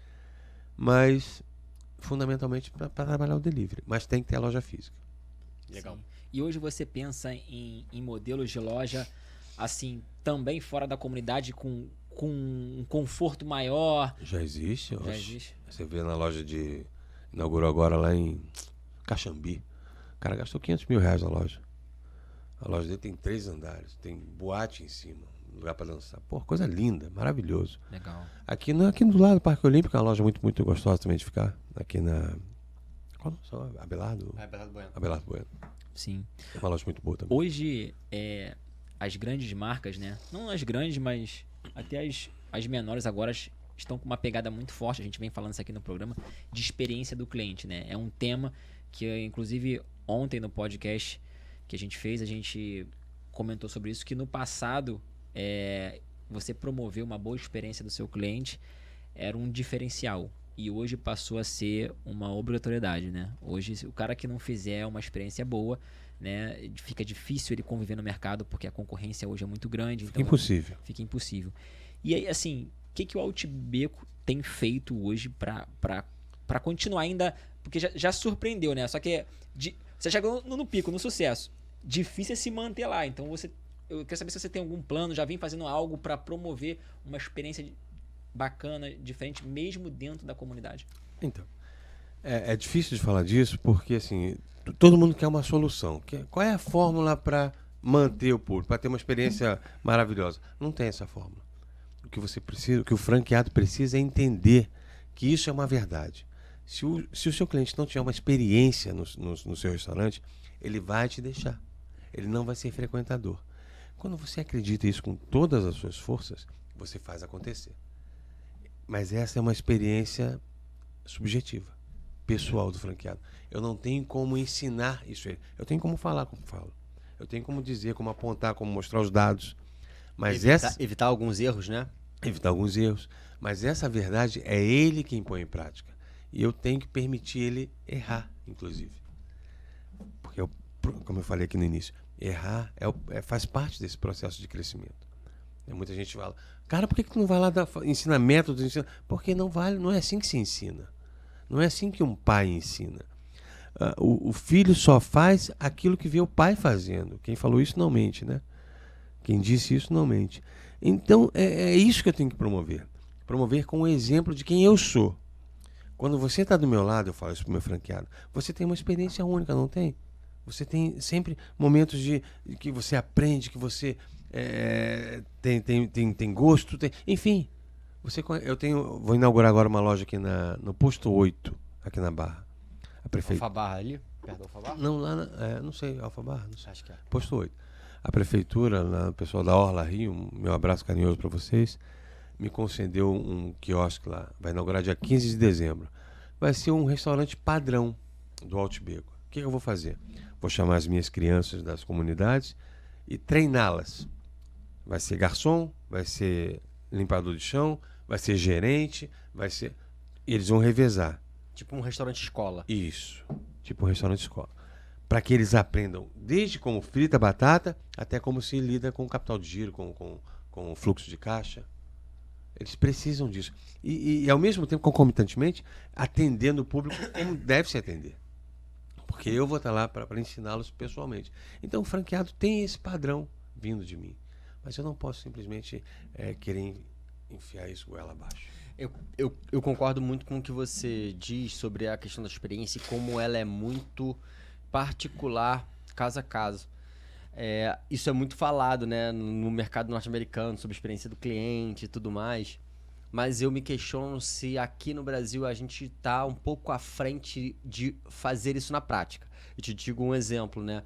mas fundamentalmente para trabalhar o delivery. Mas tem que ter a loja física. Legal. Sim. E hoje você pensa em modelos de loja assim, também fora da comunidade, com um conforto maior? Já existe. Já existe. Você vê na loja inaugurou agora lá em Caxambi. O cara gastou R$500 mil na loja. A loja dele tem 3 andares, tem boate em cima, lugar para dançar. Pô, coisa linda, maravilhoso. Legal. Aqui do lado do Parque Olímpico, é uma loja muito, muito gostosa também de ficar. Aqui na... Qual é o nome? Abelardo? Abelardo Bueno. Sim. É uma loja muito boa também. Hoje, as grandes marcas, né? Não as grandes, mas até as menores agora estão com uma pegada muito forte. A gente vem falando isso aqui no programa, de experiência do cliente, né? É um tema que, inclusive, ontem no podcast que a gente comentou sobre isso, que no passado você promover uma boa experiência do seu cliente era um diferencial. E hoje passou a ser uma obrigatoriedade, né? Hoje, o cara que não fizer uma experiência boa, né, fica difícil ele conviver no mercado, porque a concorrência hoje é muito grande. Fica impossível. Fica impossível. E aí, assim, o que o Altibeco tem feito hoje para continuar ainda... Porque já surpreendeu, né? Só que você chegou no pico, no sucesso. Difícil é se manter lá. Então, eu quero saber se você tem algum plano, já vem fazendo algo para promover uma experiência bacana, diferente, mesmo dentro da comunidade. Então, é difícil de falar disso, porque assim, todo mundo quer uma solução. Qual é a fórmula para manter o público, para ter uma experiência maravilhosa? Não tem essa fórmula. O que você precisa, o que o franqueado precisa é entender que isso é uma verdade. Se o seu cliente não tiver uma experiência no seu restaurante, ele vai te deixar. Ele não vai ser frequentador. Quando você acredita isso com todas as suas forças, você faz acontecer. Mas essa é uma experiência subjetiva, pessoal do franqueado. Eu não tenho como ensinar isso a ele. Eu tenho como falar como falo. Eu tenho como dizer, como apontar, como mostrar os dados. Mas Evitar alguns erros, né? evitar alguns erros. Mas essa verdade é ele quem põe em prática. E eu tenho que permitir ele errar, inclusive. Porque, como eu falei aqui no início, errar faz parte desse processo de crescimento. Muita gente fala, cara, por que tu não vai lá ensinar métodos? Porque não é assim que se ensina. Não é assim que um pai ensina. O filho só faz aquilo que vê o pai fazendo. Quem falou isso não mente, né? Quem disse isso não mente. Então, é isso que eu tenho que promover. Promover com o exemplo de quem eu sou. Quando você está do meu lado, eu falo isso pro meu franqueado, você tem uma experiência única, não tem? Você tem sempre momentos de que você aprende, que você tem gosto, enfim. Vou inaugurar agora uma loja aqui no Posto 8, aqui na Barra. A prefeitura. Alfabarra ali? Perto do Alfabarra? Não, não sei, Alfabarra, não sei. Acho que é. Posto 8. A prefeitura, o pessoal da Orla Rio, meu abraço carinhoso para vocês, me concedeu um quiosque lá. Vai inaugurar dia 15 de dezembro. Vai ser um restaurante padrão do Altibeco. O que eu vou fazer? Vou chamar as minhas crianças das comunidades e treiná-las. Vai ser garçom, vai ser limpador de chão, vai ser gerente, e eles vão revezar. Tipo um restaurante escola. Isso, tipo um restaurante escola. Para que eles aprendam desde como frita a batata até como se lida com o capital de giro, com o fluxo de caixa. Eles precisam disso. E ao mesmo tempo, concomitantemente, atendendo o público como deve se atender. Porque eu vou estar lá para ensiná-los pessoalmente. Então o franqueado tem esse padrão vindo de mim. Mas eu não posso simplesmente querer enfiar isso goela abaixo. Eu concordo muito com o que você diz sobre a questão da experiência e como ela é muito particular, caso a caso. Isso é muito falado, né, no mercado norte-americano, sobre a experiência do cliente e tudo mais. Mas eu me questiono se aqui no Brasil a gente está um pouco à frente de fazer isso na prática. Eu te digo um exemplo, né?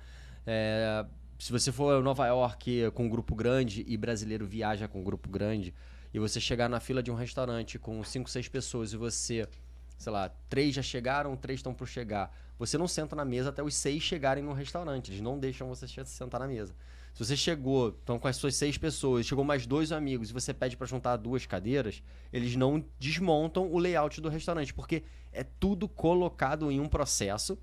Se você for a Nova York com um grupo grande e brasileiro viaja com um grupo grande e você chegar na fila de um restaurante com 5, 6 pessoas e você, sei lá, 3 já chegaram, 3 estão por chegar, você não senta na mesa até os 6 chegarem no restaurante. Eles não deixam você sentar na mesa. Se você chegou, então com as suas 6 pessoas, chegou mais 2 amigos e você pede para juntar 2 cadeiras, eles não desmontam o layout do restaurante, porque é tudo colocado em um processo,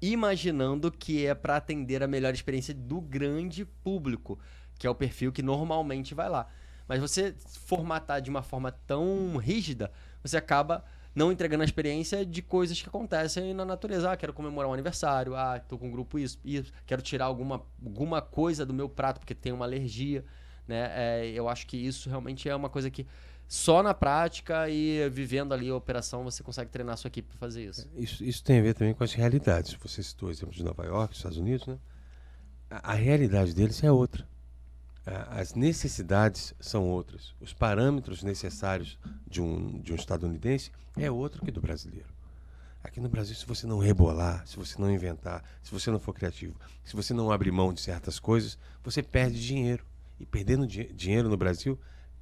imaginando que é para atender a melhor experiência do grande público, que é o perfil que normalmente vai lá. Mas você formatar de uma forma tão rígida, você acaba não entregando a experiência de coisas que acontecem na natureza. Quero comemorar um aniversário, tô com um grupo isso, quero tirar alguma coisa do meu prato porque tem uma alergia, né? Eu acho que isso realmente é uma coisa que só na prática e vivendo ali a operação você consegue treinar a sua equipe para fazer isso. Isso tem a ver também com as realidades. Você citou o exemplo de Nova York, Estados Unidos, né? A realidade deles é outra. As necessidades são outras. Os parâmetros necessários de um estadunidense é outro que do brasileiro. Aqui no Brasil, se você não rebolar, se você não inventar, se você não for criativo, se você não abrir mão de certas coisas, você perde dinheiro. E perdendo dinheiro no Brasil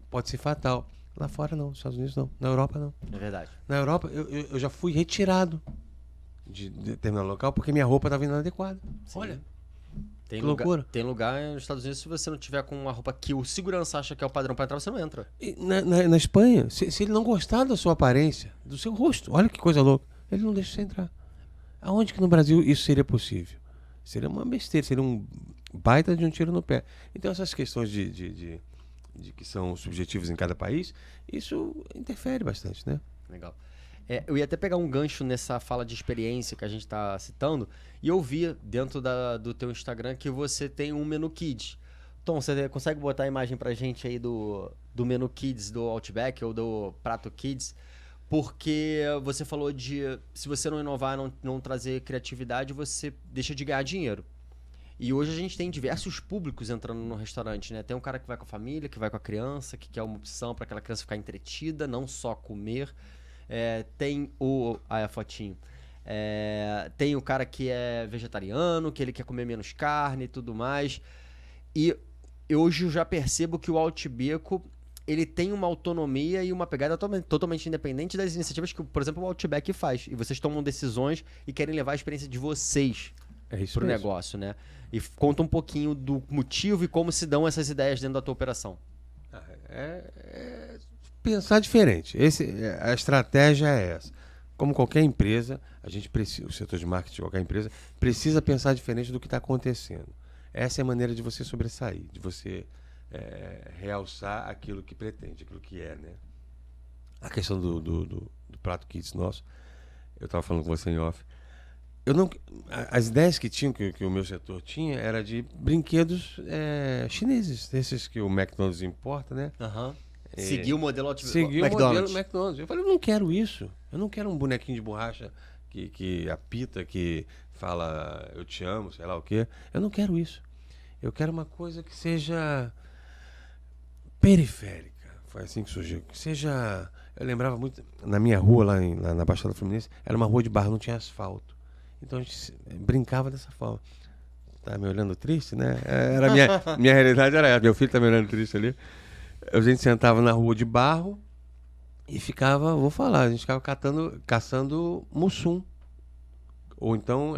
pode ser fatal. Lá fora não, nos Estados Unidos não, na Europa não. É verdade. Na Europa eu já fui retirado de determinado local porque minha roupa estava inadequada. Sim. Olha, Tem que loucura. Tem lugar nos Estados Unidos, se você não tiver com uma roupa que o segurança acha que é o padrão para entrar, você não entra. E na Espanha, se ele não gostar da sua aparência, do seu rosto, olha que coisa louca, ele não deixa você entrar. Aonde que no Brasil isso seria possível? Seria uma besteira, seria um baita de um tiro no pé. Então essas questões de que são subjetivas em cada país, isso interfere bastante, né? Legal. Eu ia até pegar um gancho nessa fala de experiência que a gente está citando, e eu vi dentro do teu Instagram que você tem um menu Kids. Tom, você consegue botar a imagem pra gente aí do menu Kids do Outback ou do Prato Kids? Porque você falou se você não inovar, não trazer criatividade, você deixa de ganhar dinheiro. E hoje a gente tem diversos públicos entrando no restaurante, né? Tem um cara que vai com a família, que vai com a criança, que quer uma opção para aquela criança ficar entretida, não só comer. Tem a fotinho. Tem o cara que é vegetariano, que ele quer comer menos carne e tudo mais. E hoje eu já percebo que o Altibeco, ele tem uma autonomia e uma pegada totalmente independente das iniciativas que, por exemplo, o Outback faz. E vocês tomam decisões e querem levar a experiência de vocês pro negócio, né? E conta um pouquinho do motivo e como se dão essas ideias dentro da tua operação. Pensar diferente. A estratégia é essa. Como qualquer empresa, a gente precisa, o setor de marketing de qualquer empresa, precisa pensar diferente do que está acontecendo. Essa é a maneira de você sobressair, de você realçar aquilo que pretende, aquilo que é, né? A questão do Prato Kids nosso, eu estava falando com você em off, as ideias que o meu setor tinha era de brinquedos chineses, desses que o McDonald's importa, né? Seguir o modelo Seguir o modelo McDonald's. Eu falei, eu não quero isso. Eu não quero um bonequinho de borracha que apita, que fala eu te amo, sei lá o quê. Eu não quero isso. Eu quero uma coisa que seja periférica. Foi assim que surgiu. Que seja... Eu lembrava muito... Na minha rua, lá na Baixada Fluminense, era uma rua de barro, não tinha asfalto. Então a gente brincava dessa forma. Tá me olhando triste, né? Era minha realidade era essa. Meu filho tá me olhando triste ali. A gente sentava na rua de barro e ficava, a gente ficava caçando mussum. Ou então,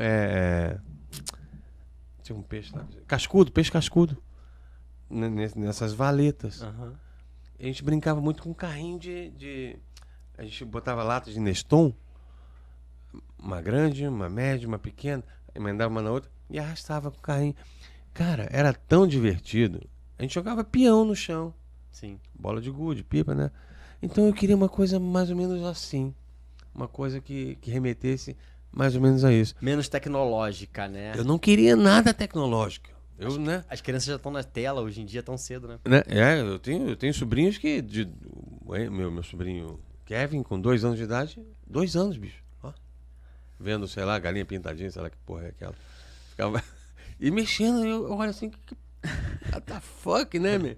tinha um peixe lá, peixe cascudo, nessas valetas. A gente brincava muito com um carrinho a gente botava latas de Neston, uma grande, uma média, uma pequena, emendava uma na outra e arrastava com o carrinho. Cara, era tão divertido. A gente jogava peão no chão. Sim. Bola de gude, pipa, né? Então eu queria uma coisa mais ou menos assim. Uma coisa que remetesse mais ou menos a isso. Menos tecnológica, né? Eu não queria nada tecnológico. As crianças já estão na tela hoje em dia tão cedo, né? Eu tenho sobrinhos que... Meu sobrinho Kevin, com 2 anos de idade... 2 anos, bicho. Ó. Vendo, sei lá, galinha pintadinha, sei lá que porra é aquela. Ficava... E mexendo, eu olho assim... What the fuck, né, meu?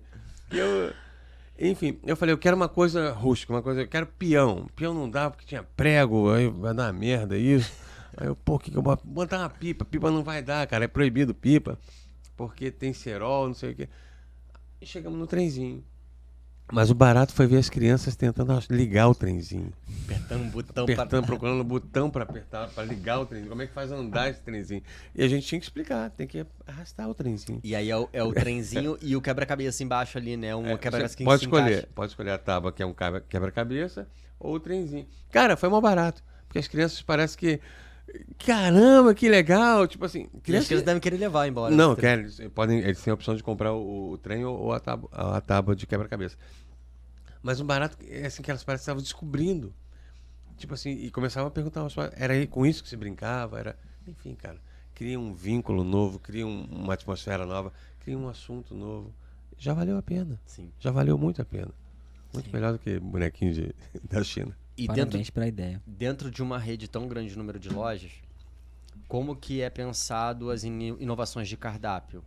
Enfim, eu falei, eu quero uma coisa rústica, eu quero peão. Peão não dá porque tinha prego, aí vai dar uma merda isso. Aí eu, que eu vou botar uma pipa? Pipa não vai dar, cara, é proibido pipa, porque tem cerol, não sei o quê. E chegamos no trenzinho. Mas o barato foi ver as crianças tentando ligar o trenzinho. Apertando um botão. Procurando o botão para apertar, para ligar o trenzinho. Como é que faz andar esse trenzinho? E a gente tinha que explicar, tem que arrastar o trenzinho. E aí é o trenzinho e o quebra-cabeça embaixo ali, né? Quebra-cabeça que pode escolher a tábua, que é um quebra-cabeça, ou o trenzinho. Cara, foi mal barato. Porque as crianças parecem que... Caramba, que legal! Tipo assim... Crianças devem querer levar embora. Não, querem. Eles têm a opção de comprar o trem ou a tábua de quebra-cabeça. Mas o barato é assim que elas parecem que estavam descobrindo. Tipo assim, e começavam a perguntar, era com isso que se brincava? Enfim, cara, cria um vínculo novo, cria uma atmosfera nova, cria um assunto novo. Já valeu a pena. Sim. Já valeu muito a pena. Muito melhor do que bonequinho da China. E parabéns pela ideia. Dentro de uma rede tão grande de número de lojas, como que é pensado as inovações de cardápio?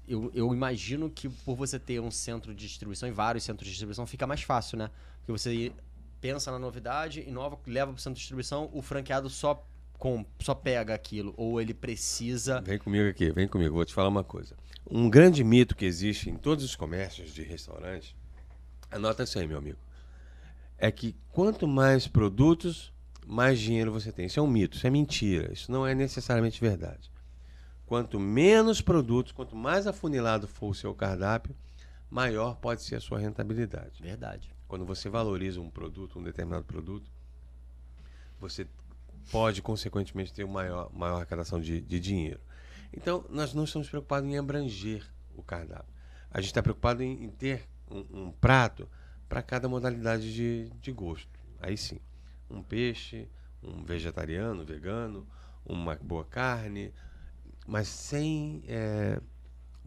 Eu imagino que por você ter um centro de distribuição e vários centros de distribuição fica mais fácil, né? Porque você pensa na novidade, inova, leva para o centro de distribuição, o franqueado só pega aquilo, ou ele precisa... Vem comigo, vou te falar uma coisa. Um grande mito que existe em todos os comércios de restaurantes, anota isso aí, meu amigo, é que quanto mais produtos, mais dinheiro você tem. Isso é um mito, isso é mentira, isso não é necessariamente verdade. Quanto menos produtos, quanto mais afunilado for o seu cardápio, maior pode ser a sua rentabilidade. Verdade. Quando você valoriza um produto, um determinado produto, você pode, consequentemente, ter maior arrecadação de dinheiro. Então, nós não estamos preocupados em abranger o cardápio. A gente está preocupado em ter um prato para cada modalidade de gosto. Aí sim, um peixe, um vegetariano, vegano, uma boa carne... mas sem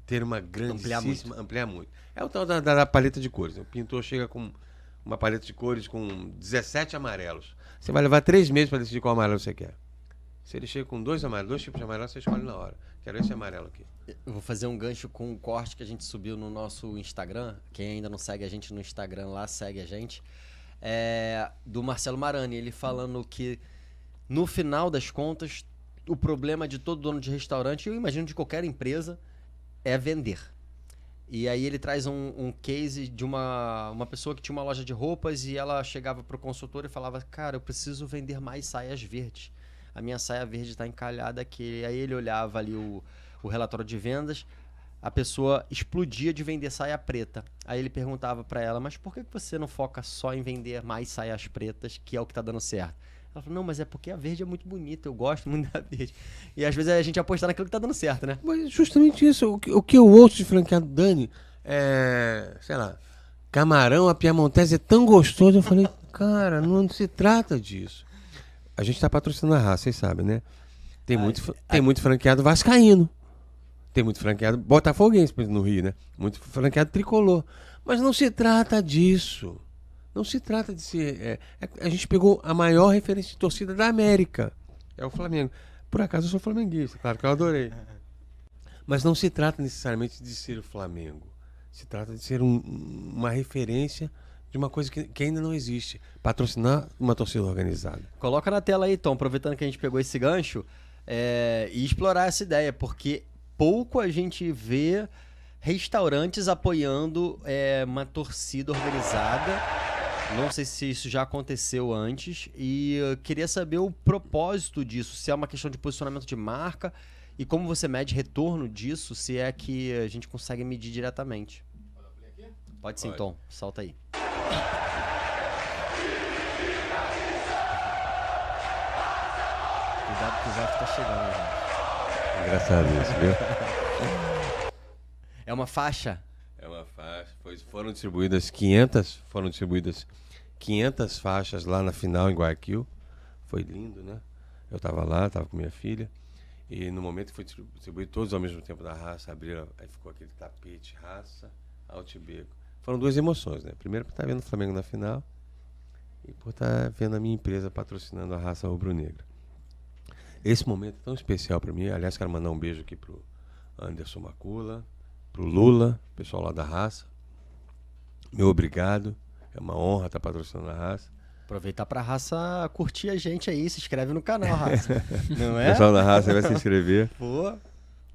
ter uma grandíssima... Ampliar muito. É o tal da paleta de cores. O pintor chega com uma paleta de cores com 17 amarelos. Você vai levar 3 meses para decidir qual amarelo você quer. Se ele chega com 2 tipos de amarelo, você escolhe na hora. Quero esse amarelo aqui. Eu vou fazer um gancho com um corte que a gente subiu no nosso Instagram. Quem ainda não segue a gente no Instagram lá, segue a gente. Do Marcelo Marani. Ele falando que, no final das contas... O problema de todo dono de restaurante, eu imagino de qualquer empresa, é vender. E aí ele traz um case de uma pessoa que tinha uma loja de roupas e ela chegava pro consultor e falava, cara, eu preciso vender mais saias verdes. A minha saia verde está encalhada aqui. E aí ele olhava ali o relatório de vendas, a pessoa explodia de vender saia preta. Aí ele perguntava para ela, mas por que você não foca só em vender mais saias pretas, que é o que tá dando certo? Ela falou, não, mas é porque a verde é muito bonita, eu gosto muito da verde. E às vezes a gente aposta naquilo que tá dando certo, né? Mas justamente isso, o que eu ouço de franqueado, Dani, sei lá, camarão, a piamontese é tão gostoso. Eu falei, cara, não se trata disso. A gente tá patrocinando a raça, vocês sabem, né? Tem muito franqueado vascaíno. Tem muito franqueado botafoguense no Rio, né? Muito franqueado tricolor. Mas não se trata disso. Não se trata de ser... a gente pegou a maior referência de torcida da América. É o Flamengo. Por acaso eu sou flamenguista, claro que eu adorei. Mas não se trata necessariamente de ser o Flamengo. Se trata de ser uma referência de uma coisa que ainda não existe. Patrocinar uma torcida organizada. Coloca na tela aí, Tom, aproveitando que a gente pegou esse gancho, e explorar essa ideia, porque pouco a gente vê restaurantes apoiando uma torcida organizada. Não sei se isso já aconteceu antes e eu queria saber o propósito disso, se é uma questão de posicionamento de marca e como você mede retorno disso, se é que a gente consegue medir diretamente. Pode sim, Tom. Solta aí. Cuidado que o Zaf tá chegando, gente. Engraçado isso, viu? É uma faixa? É uma faixa. Foram distribuídas 500 faixas lá na final em Guayaquil. Foi lindo, né? Eu tava lá, tava com minha filha. E no momento que foi distribuído todos ao mesmo tempo da raça, abriram, aí ficou aquele tapete, raça, Altibeco. Foram duas emoções, né? Primeiro por estar vendo o Flamengo na final e por estar vendo a minha empresa patrocinando a raça rubro-negra. Esse momento é tão especial para mim. Aliás, quero mandar um beijo aqui pro Anderson Macula, pro Lula, pessoal lá da raça. Meu obrigado. É uma honra estar patrocinando a raça. Aproveitar pra raça curtir a gente aí, se inscreve no canal, raça. Não é? O pessoal da raça vai se inscrever. Pô.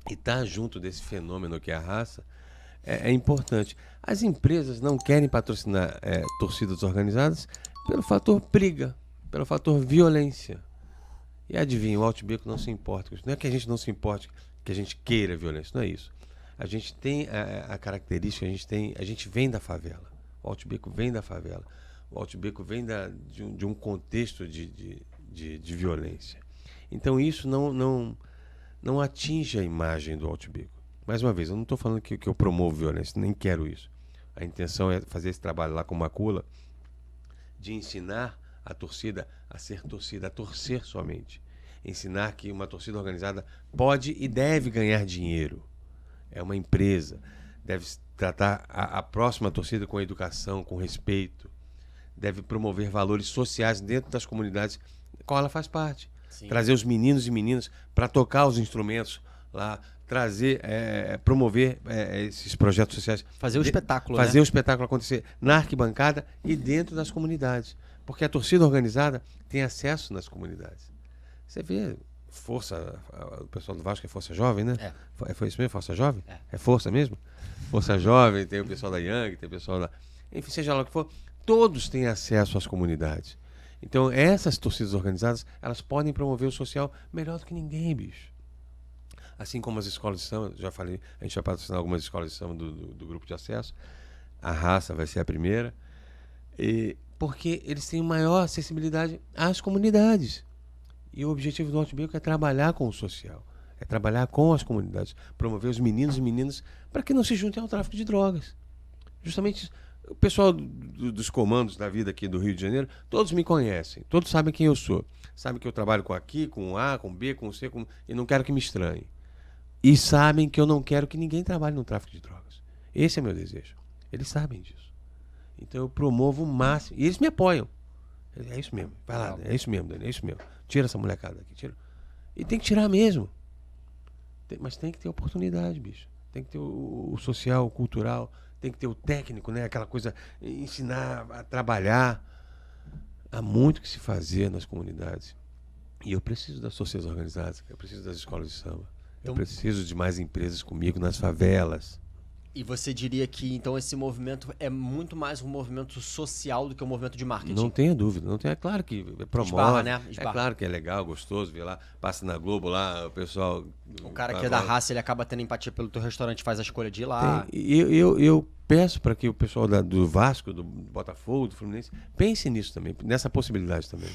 E estar junto desse fenômeno que é a raça é importante. As empresas não querem patrocinar torcidas organizadas pelo fator briga, pelo fator violência. E adivinha, o Altibeco não se importa com isso. Não é que a gente não se importe, que a gente queira violência, não é isso. A gente tem a característica, a gente vem da favela. O Altibeco vem da favela. O Altibeco vem de um contexto de violência. Então isso não atinge a imagem do Altibeco. Mais uma vez, eu não estou falando que eu promovo violência, nem quero isso. A intenção é fazer esse trabalho lá com o Macula, de ensinar a torcida a ser torcida, a torcer somente. Ensinar que uma torcida organizada pode e deve ganhar dinheiro. É uma empresa. Deve tratar a próxima torcida com educação, com respeito. Deve promover valores sociais dentro das comunidades da qual ela faz parte. Sim. Trazer os meninos e meninas para tocar os instrumentos lá, trazer, promover esses projetos sociais. Fazer o espetáculo, fazer o espetáculo acontecer na arquibancada e dentro das comunidades. Porque a torcida organizada tem acesso nas comunidades. Você vê força, o pessoal do Vasco é Força Jovem, né? Foi isso mesmo, Força Jovem? É Força mesmo? Força Jovem, tem o pessoal da Young, tem o pessoal da... Enfim, seja lá o que for, todos têm acesso às comunidades. Então, essas torcidas organizadas, elas podem promover o social melhor do que ninguém, bicho. Assim como as escolas de samba, já falei, a gente vai patrocinar algumas escolas de samba do grupo de acesso. A raça vai ser a primeira. Porque eles têm maior acessibilidade às comunidades. E o objetivo do Altibeco é trabalhar com o social, é trabalhar com as comunidades, promover os meninos e meninas para que não se juntem ao tráfico de drogas. Justamente o pessoal dos comandos da vida aqui do Rio de Janeiro, todos me conhecem, todos sabem quem eu sou. Sabem que eu trabalho com aqui, com A, com B, com C, e não quero que me estranhem. E sabem que eu não quero que ninguém trabalhe no tráfico de drogas. Esse é meu desejo. Eles sabem disso. Então eu promovo o máximo. E eles me apoiam. É isso mesmo. Vai lá, é isso mesmo, Dani, é isso mesmo. Tira essa molecada aqui, tira. E tem que tirar mesmo. Mas tem que ter oportunidade, bicho. Tem que ter o social, o cultural, tem que ter o técnico, né? Aquela coisa, ensinar a trabalhar. Há muito que se fazer nas comunidades. E eu preciso das torcidas organizadas, eu preciso das escolas de samba. Eu preciso de mais empresas comigo nas favelas. E você diria que, então, esse movimento é muito mais um movimento social do que um movimento de marketing? Não tenha dúvida. Não tenha, é claro que promove. Esbarra, né? É Esbarra. claro que é legal, gostoso, ver lá, passa na Globo lá, o pessoal... O cara que é da raça, ele acaba tendo empatia pelo teu restaurante, faz a escolha de ir lá. Eu peço para que o pessoal do Vasco, do Botafogo, do Fluminense, pense nisso também, nessa possibilidade também.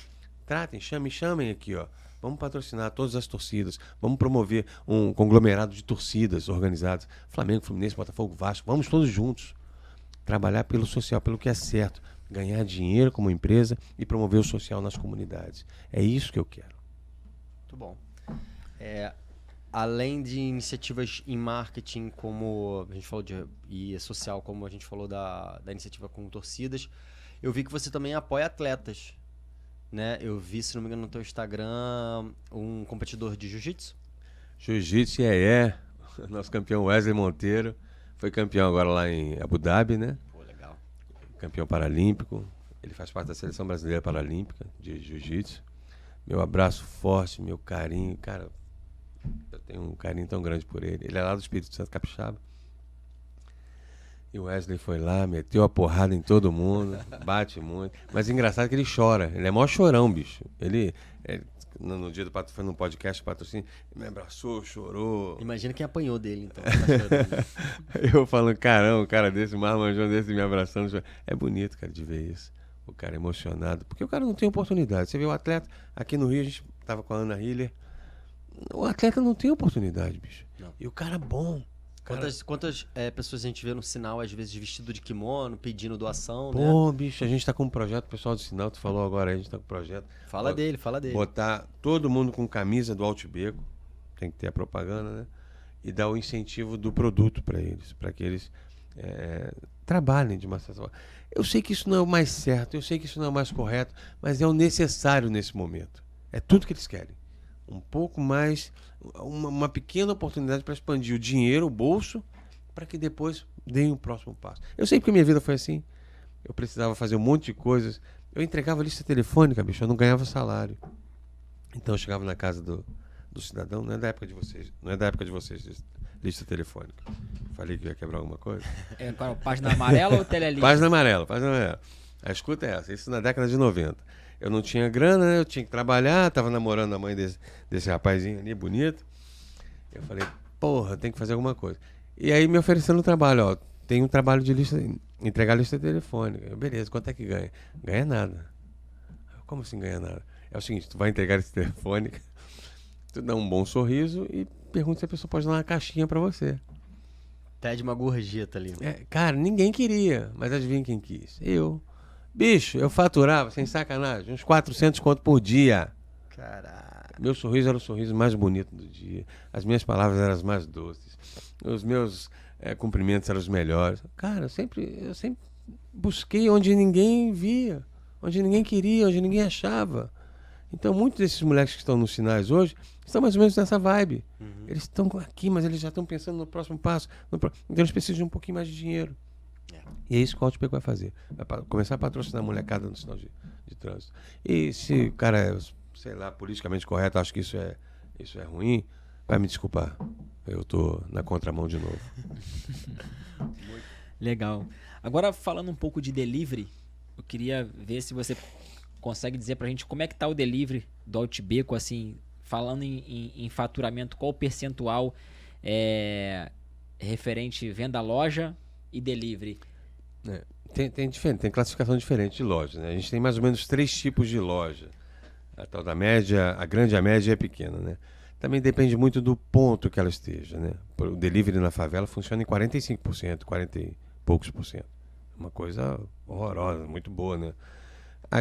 Tratem, chamem aqui, ó. Vamos patrocinar todas as torcidas, vamos promover um conglomerado de torcidas organizadas, Flamengo, Fluminense, Botafogo, Vasco, vamos todos juntos trabalhar pelo social, pelo que é certo, ganhar dinheiro como empresa e promover o social nas comunidades. É isso que eu quero. Muito bom. Além de iniciativas em marketing, como a gente falou e social, como a gente falou da iniciativa com torcidas, eu vi que você também apoia atletas, né? Eu vi, se não me engano, no teu Instagram, um competidor de jiu-jitsu. Jiu-jitsu, nosso campeão Wesley Monteiro, foi campeão agora lá em Abu Dhabi, né? Pô, legal. Campeão paralímpico. Ele faz parte da seleção brasileira paralímpica de jiu-jitsu. Meu abraço forte, meu carinho, cara, eu tenho um carinho tão grande por ele. Ele é lá do Espírito Santo, Capixaba. E o Wesley foi lá, meteu a porrada em todo mundo, bate muito. Mas engraçado que ele chora. Ele é maior chorão, bicho. Ele no dia do patrocínio, foi num podcast patrocínio, me abraçou, chorou. Imagina quem apanhou dele, então. Eu falando, caramba, um cara desse, um marmanjão desse me abraçando. Chorando. É bonito, cara, de ver isso. O cara emocionado. Porque o cara não tem oportunidade. Você vê o atleta, aqui no Rio a gente tava com a Ana Hiller. O atleta não tem oportunidade, bicho. Não. E o cara bom. Quantas pessoas a gente vê no sinal, às vezes vestido de kimono, pedindo doação, né? Pô, bicho, a gente tá com um projeto, o pessoal do sinal, tu falou agora, a gente tá com um projeto. Fala dele. Botar todo mundo com camisa do Altibeco, tem que ter a propaganda, né? E dar o incentivo do produto para eles, para que eles trabalhem de uma certa forma. Eu sei que isso não é o mais certo, eu sei que isso não é o mais correto, mas é o necessário nesse momento. É tudo que eles querem. Um pouco mais, uma pequena oportunidade para expandir o dinheiro, o bolso, para que depois deem o próximo passo. Eu sei porque minha vida foi assim. Eu precisava fazer um monte de coisas. Eu entregava lista telefônica, bicho, eu não ganhava salário. Então eu chegava na casa do cidadão, não é da época de vocês, lista telefônica. Falei que ia quebrar alguma coisa? Qual, página amarela ou telelista? Página amarela. A escuta é essa, isso na década de 90. Eu não tinha grana, né? Eu tinha que trabalhar, tava namorando a mãe desse rapazinho ali, bonito. Eu falei, porra, tem que fazer alguma coisa. E aí me oferecendo um trabalho, ó, tem um trabalho de entregar lista telefônica. Eu, beleza, quanto é que ganha? Ganha nada. Como assim ganha nada? É o seguinte, tu vai entregar lista telefônica, tu dá um bom sorriso e pergunta se a pessoa pode dar uma caixinha pra você. Pede uma gorjeta ali. Cara, ninguém queria, mas adivinha quem quis? Eu. Bicho, eu faturava, sem sacanagem, uns 400 conto por dia. Caralho. Meu sorriso era o sorriso mais bonito do dia. As minhas palavras eram as mais doces. Os meus cumprimentos eram os melhores. Cara, eu sempre busquei onde ninguém via, onde ninguém queria, onde ninguém achava. Então, muitos desses moleques que estão nos sinais hoje estão mais ou menos nessa vibe. Uhum. Eles estão aqui, mas eles já estão pensando no próximo passo. Então, eles precisam de um pouquinho mais de dinheiro. E é isso que o Altibeco vai fazer. Vai começar a patrocinar a molecada no sinal de trânsito. E se o cara é, sei lá, politicamente correto, acho que isso é ruim, vai me desculpar. Eu tô na contramão de novo. Legal. Agora, falando um pouco de delivery, eu queria ver se você consegue dizer pra gente como é que tá o delivery do Altibeco, assim, falando em faturamento, qual o percentual referente venda loja e delivery? Tem classificação diferente de loja, né? A gente tem mais ou menos 3 tipos de loja. A tal da média, a grande, a média e a pequena, né? Também depende muito do ponto que ela esteja, né? O delivery na favela funciona em 45%, 40 e poucos %. Uma coisa horrorosa, muito boa, né?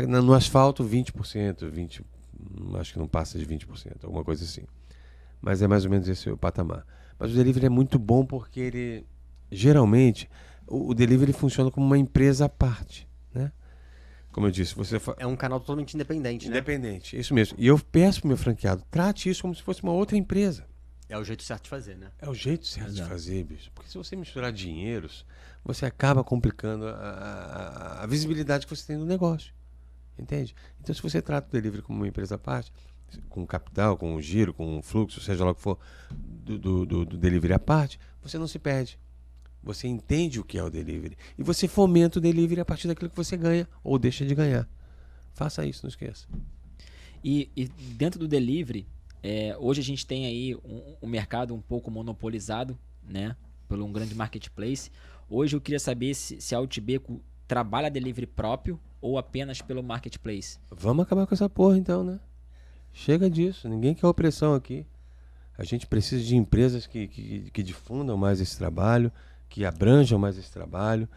No asfalto, 20%, acho que não passa de 20%, alguma coisa assim. Mas é mais ou menos esse o patamar. Mas o delivery é muito bom porque ele, geralmente, o delivery funciona como uma empresa à parte, né? Como eu disse, é um canal totalmente independente, né? Independente, isso mesmo. E eu peço pro meu franqueado, trate isso como se fosse uma outra empresa. É o jeito certo de fazer, né? É o jeito certo de fazer, bicho. Porque se você misturar dinheiros, você acaba complicando a visibilidade que você tem no negócio. Entende? Então, se você trata o delivery como uma empresa à parte, com capital, com giro, com fluxo, seja lá o que for, do delivery à parte, você não se perde. Você entende o que é o delivery. E você fomenta o delivery a partir daquilo que você ganha ou deixa de ganhar. Faça isso, não esqueça. E dentro do delivery, hoje a gente tem aí um mercado um pouco monopolizado, né? Por um grande marketplace. Hoje eu queria saber se a Outbeco trabalha delivery próprio ou apenas pelo marketplace. Vamos acabar com essa porra então, né? Chega disso. Ninguém quer opressão aqui. A gente precisa de empresas que difundam mais esse trabalho, que abranjam mais esse trabalho.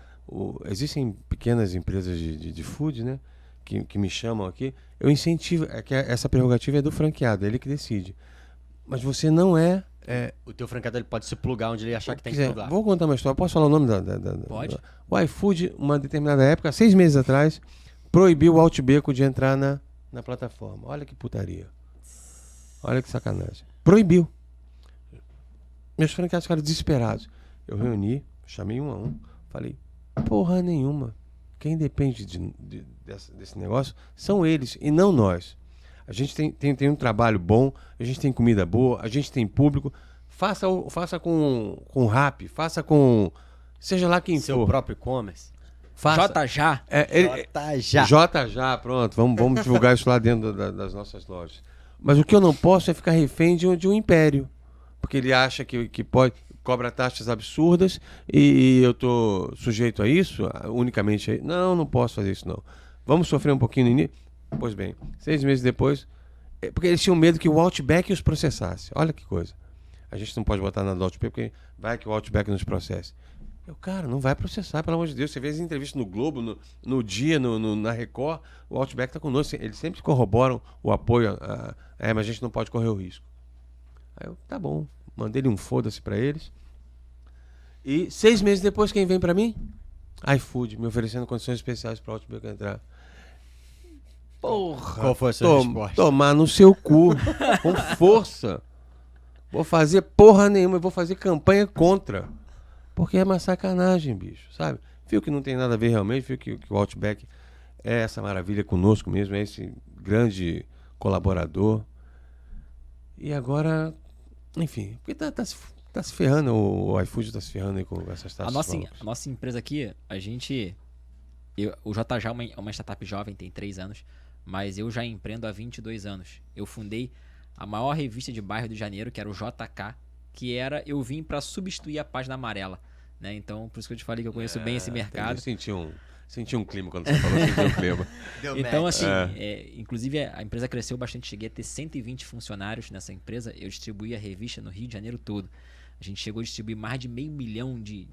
Existem pequenas empresas de food, né? Que me chamam aqui. Eu incentivo. Que essa prerrogativa é do franqueado, é ele que decide. Mas você não é... O teu franqueado ele pode se plugar onde ele achar que tem que quiser, plugar. vou contar uma história. Posso falar o nome da Pode. O iFood, uma determinada época, 6 meses atrás, proibiu o Outbeco de entrar na plataforma. Olha que putaria. Olha que sacanagem. Proibiu. Meus franqueados ficaram desesperados. Eu reuni, chamei um a um, falei, porra nenhuma. Quem depende desse negócio são eles e não nós. A gente tem um trabalho bom, a gente tem comida boa, a gente tem público. Faça com rap, faça com... Seja lá quem Seu for. próprio e-commerce. Faça. JJ. Já. Pronto. Vamos divulgar isso lá dentro das nossas lojas. Mas o que eu não posso é ficar refém de um império. Porque ele acha que pode... Cobra taxas absurdas e eu tô sujeito a isso, unicamente a... Não posso fazer isso não. Vamos sofrer um pouquinho no início? Pois bem, 6 meses depois... Porque eles tinham medo que o Outback os processasse. Olha que coisa. A gente não pode botar nada do Outback porque vai que o Outback nos processe. Cara, não vai processar, pelo amor de Deus. Você vê as entrevistas no Globo, no Dia, na Record, o Outback tá conosco. Eles sempre corroboram o apoio. Mas a gente não pode correr o risco. Aí eu, tá bom. Mandei um foda-se pra eles. E 6 meses depois, quem vem pra mim? iFood, me oferecendo condições especiais pra Outback entrar. Porra! Qual foi a sua resposta? Tomar no seu cu, com força. Vou fazer porra nenhuma, eu vou fazer campanha contra. Porque é uma sacanagem, bicho, sabe? Viu que não tem nada a ver realmente, viu que o Outback é essa maravilha conosco mesmo, é esse grande colaborador. E agora, enfim, porque tá se ferrando, o iFood tá se ferrando aí com essas taxas. A nossa empresa aqui, o JJ é uma startup jovem, tem 3 anos, mas eu já empreendo há 22 anos. Eu fundei a maior revista de bairro do Janeiro, que era o JK, eu vim para substituir a Página Amarela, né? Então, por isso que eu te falei que eu conheço bem esse mercado. Eu senti um clima quando você falou, senti um clima. Então, assim, inclusive a empresa cresceu bastante, cheguei a ter 120 funcionários nessa empresa, eu distribuí a revista no Rio de Janeiro todo. A gente chegou a distribuir mais de 500 mil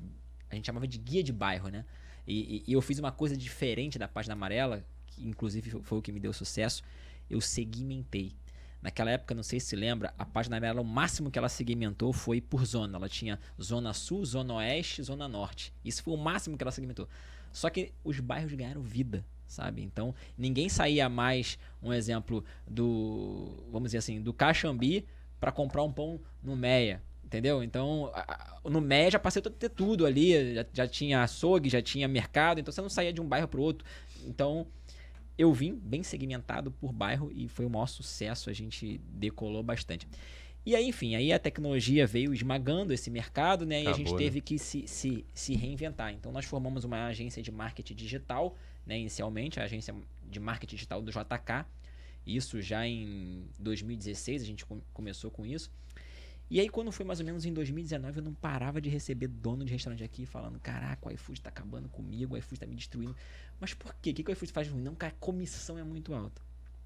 a gente chamava de guia de bairro, né? E eu fiz uma coisa diferente da Página Amarela, que inclusive foi o que me deu sucesso, eu segmentei. Naquela época, não sei se se lembra, a Página Amarela, o máximo que ela segmentou foi por zona. Ela tinha Zona Sul, Zona Oeste, Zona Norte. Isso foi o máximo que ela segmentou. Só que os bairros ganharam vida, sabe? Então, ninguém saía mais, um exemplo, vamos dizer assim, do Caxambi para comprar um pão no Meia, entendeu? Então, no Meia já passei a ter tudo ali, já tinha açougue, já tinha mercado, então você não saía de um bairro para o outro. Então, eu vim bem segmentado por bairro e foi o maior sucesso, a gente decolou bastante. E aí, enfim, a tecnologia veio esmagando esse mercado, né? E a gente teve que se reinventar. Então, nós formamos uma agência de marketing digital, né? Inicialmente, a agência de marketing digital do JK. Isso já em 2016, a gente começou com isso. E aí, quando foi mais ou menos em 2019, eu não parava de receber dono de restaurante aqui falando: caraca, o iFood tá acabando comigo, o iFood tá me destruindo. Mas por quê? O que o iFood faz ruim? Não, cara, a comissão é muito alta,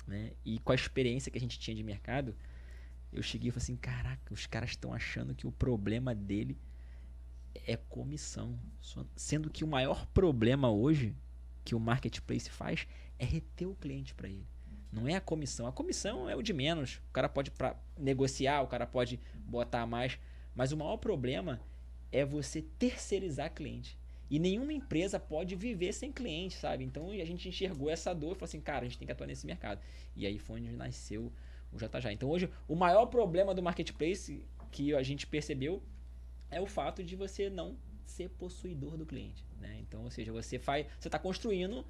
né? E com a experiência que a gente tinha de mercado, eu cheguei e falei assim: caraca, os caras estão achando que o problema dele é comissão. Sendo que o maior problema hoje que o marketplace faz é reter o cliente para ele. Não é a comissão. A comissão é o de menos. O cara pode negociar, o cara pode botar mais. Mas o maior problema é você terceirizar cliente. E nenhuma empresa pode viver sem cliente, sabe? Então a gente enxergou essa dor e falou assim: cara, a gente tem que atuar nesse mercado. E aí foi onde nasceu o JJ. Então hoje o maior problema do marketplace que a gente percebeu é o fato de você não ser possuidor do cliente, né? Então, ou seja, você está construindo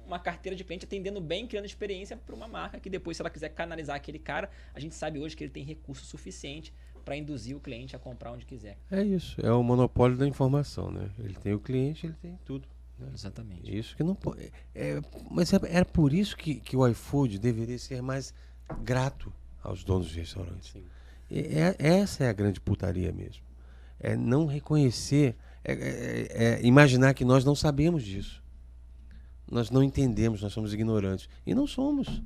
uma carteira de cliente, atendendo bem, criando experiência para uma marca que depois, se ela quiser canalizar aquele cara, a gente sabe hoje que ele tem recurso suficiente para induzir o cliente a comprar onde quiser. É isso, é o monopólio da informação, né? Ele tem o cliente, ele tem tudo. Né? Exatamente. Isso que não pode. Mas era por isso que o iFood deveria ser mais grato aos donos de restaurantes. Sim. Essa é a grande putaria mesmo. É não reconhecer, imaginar que nós não sabemos disso. Nós não entendemos, nós somos ignorantes. E não somos.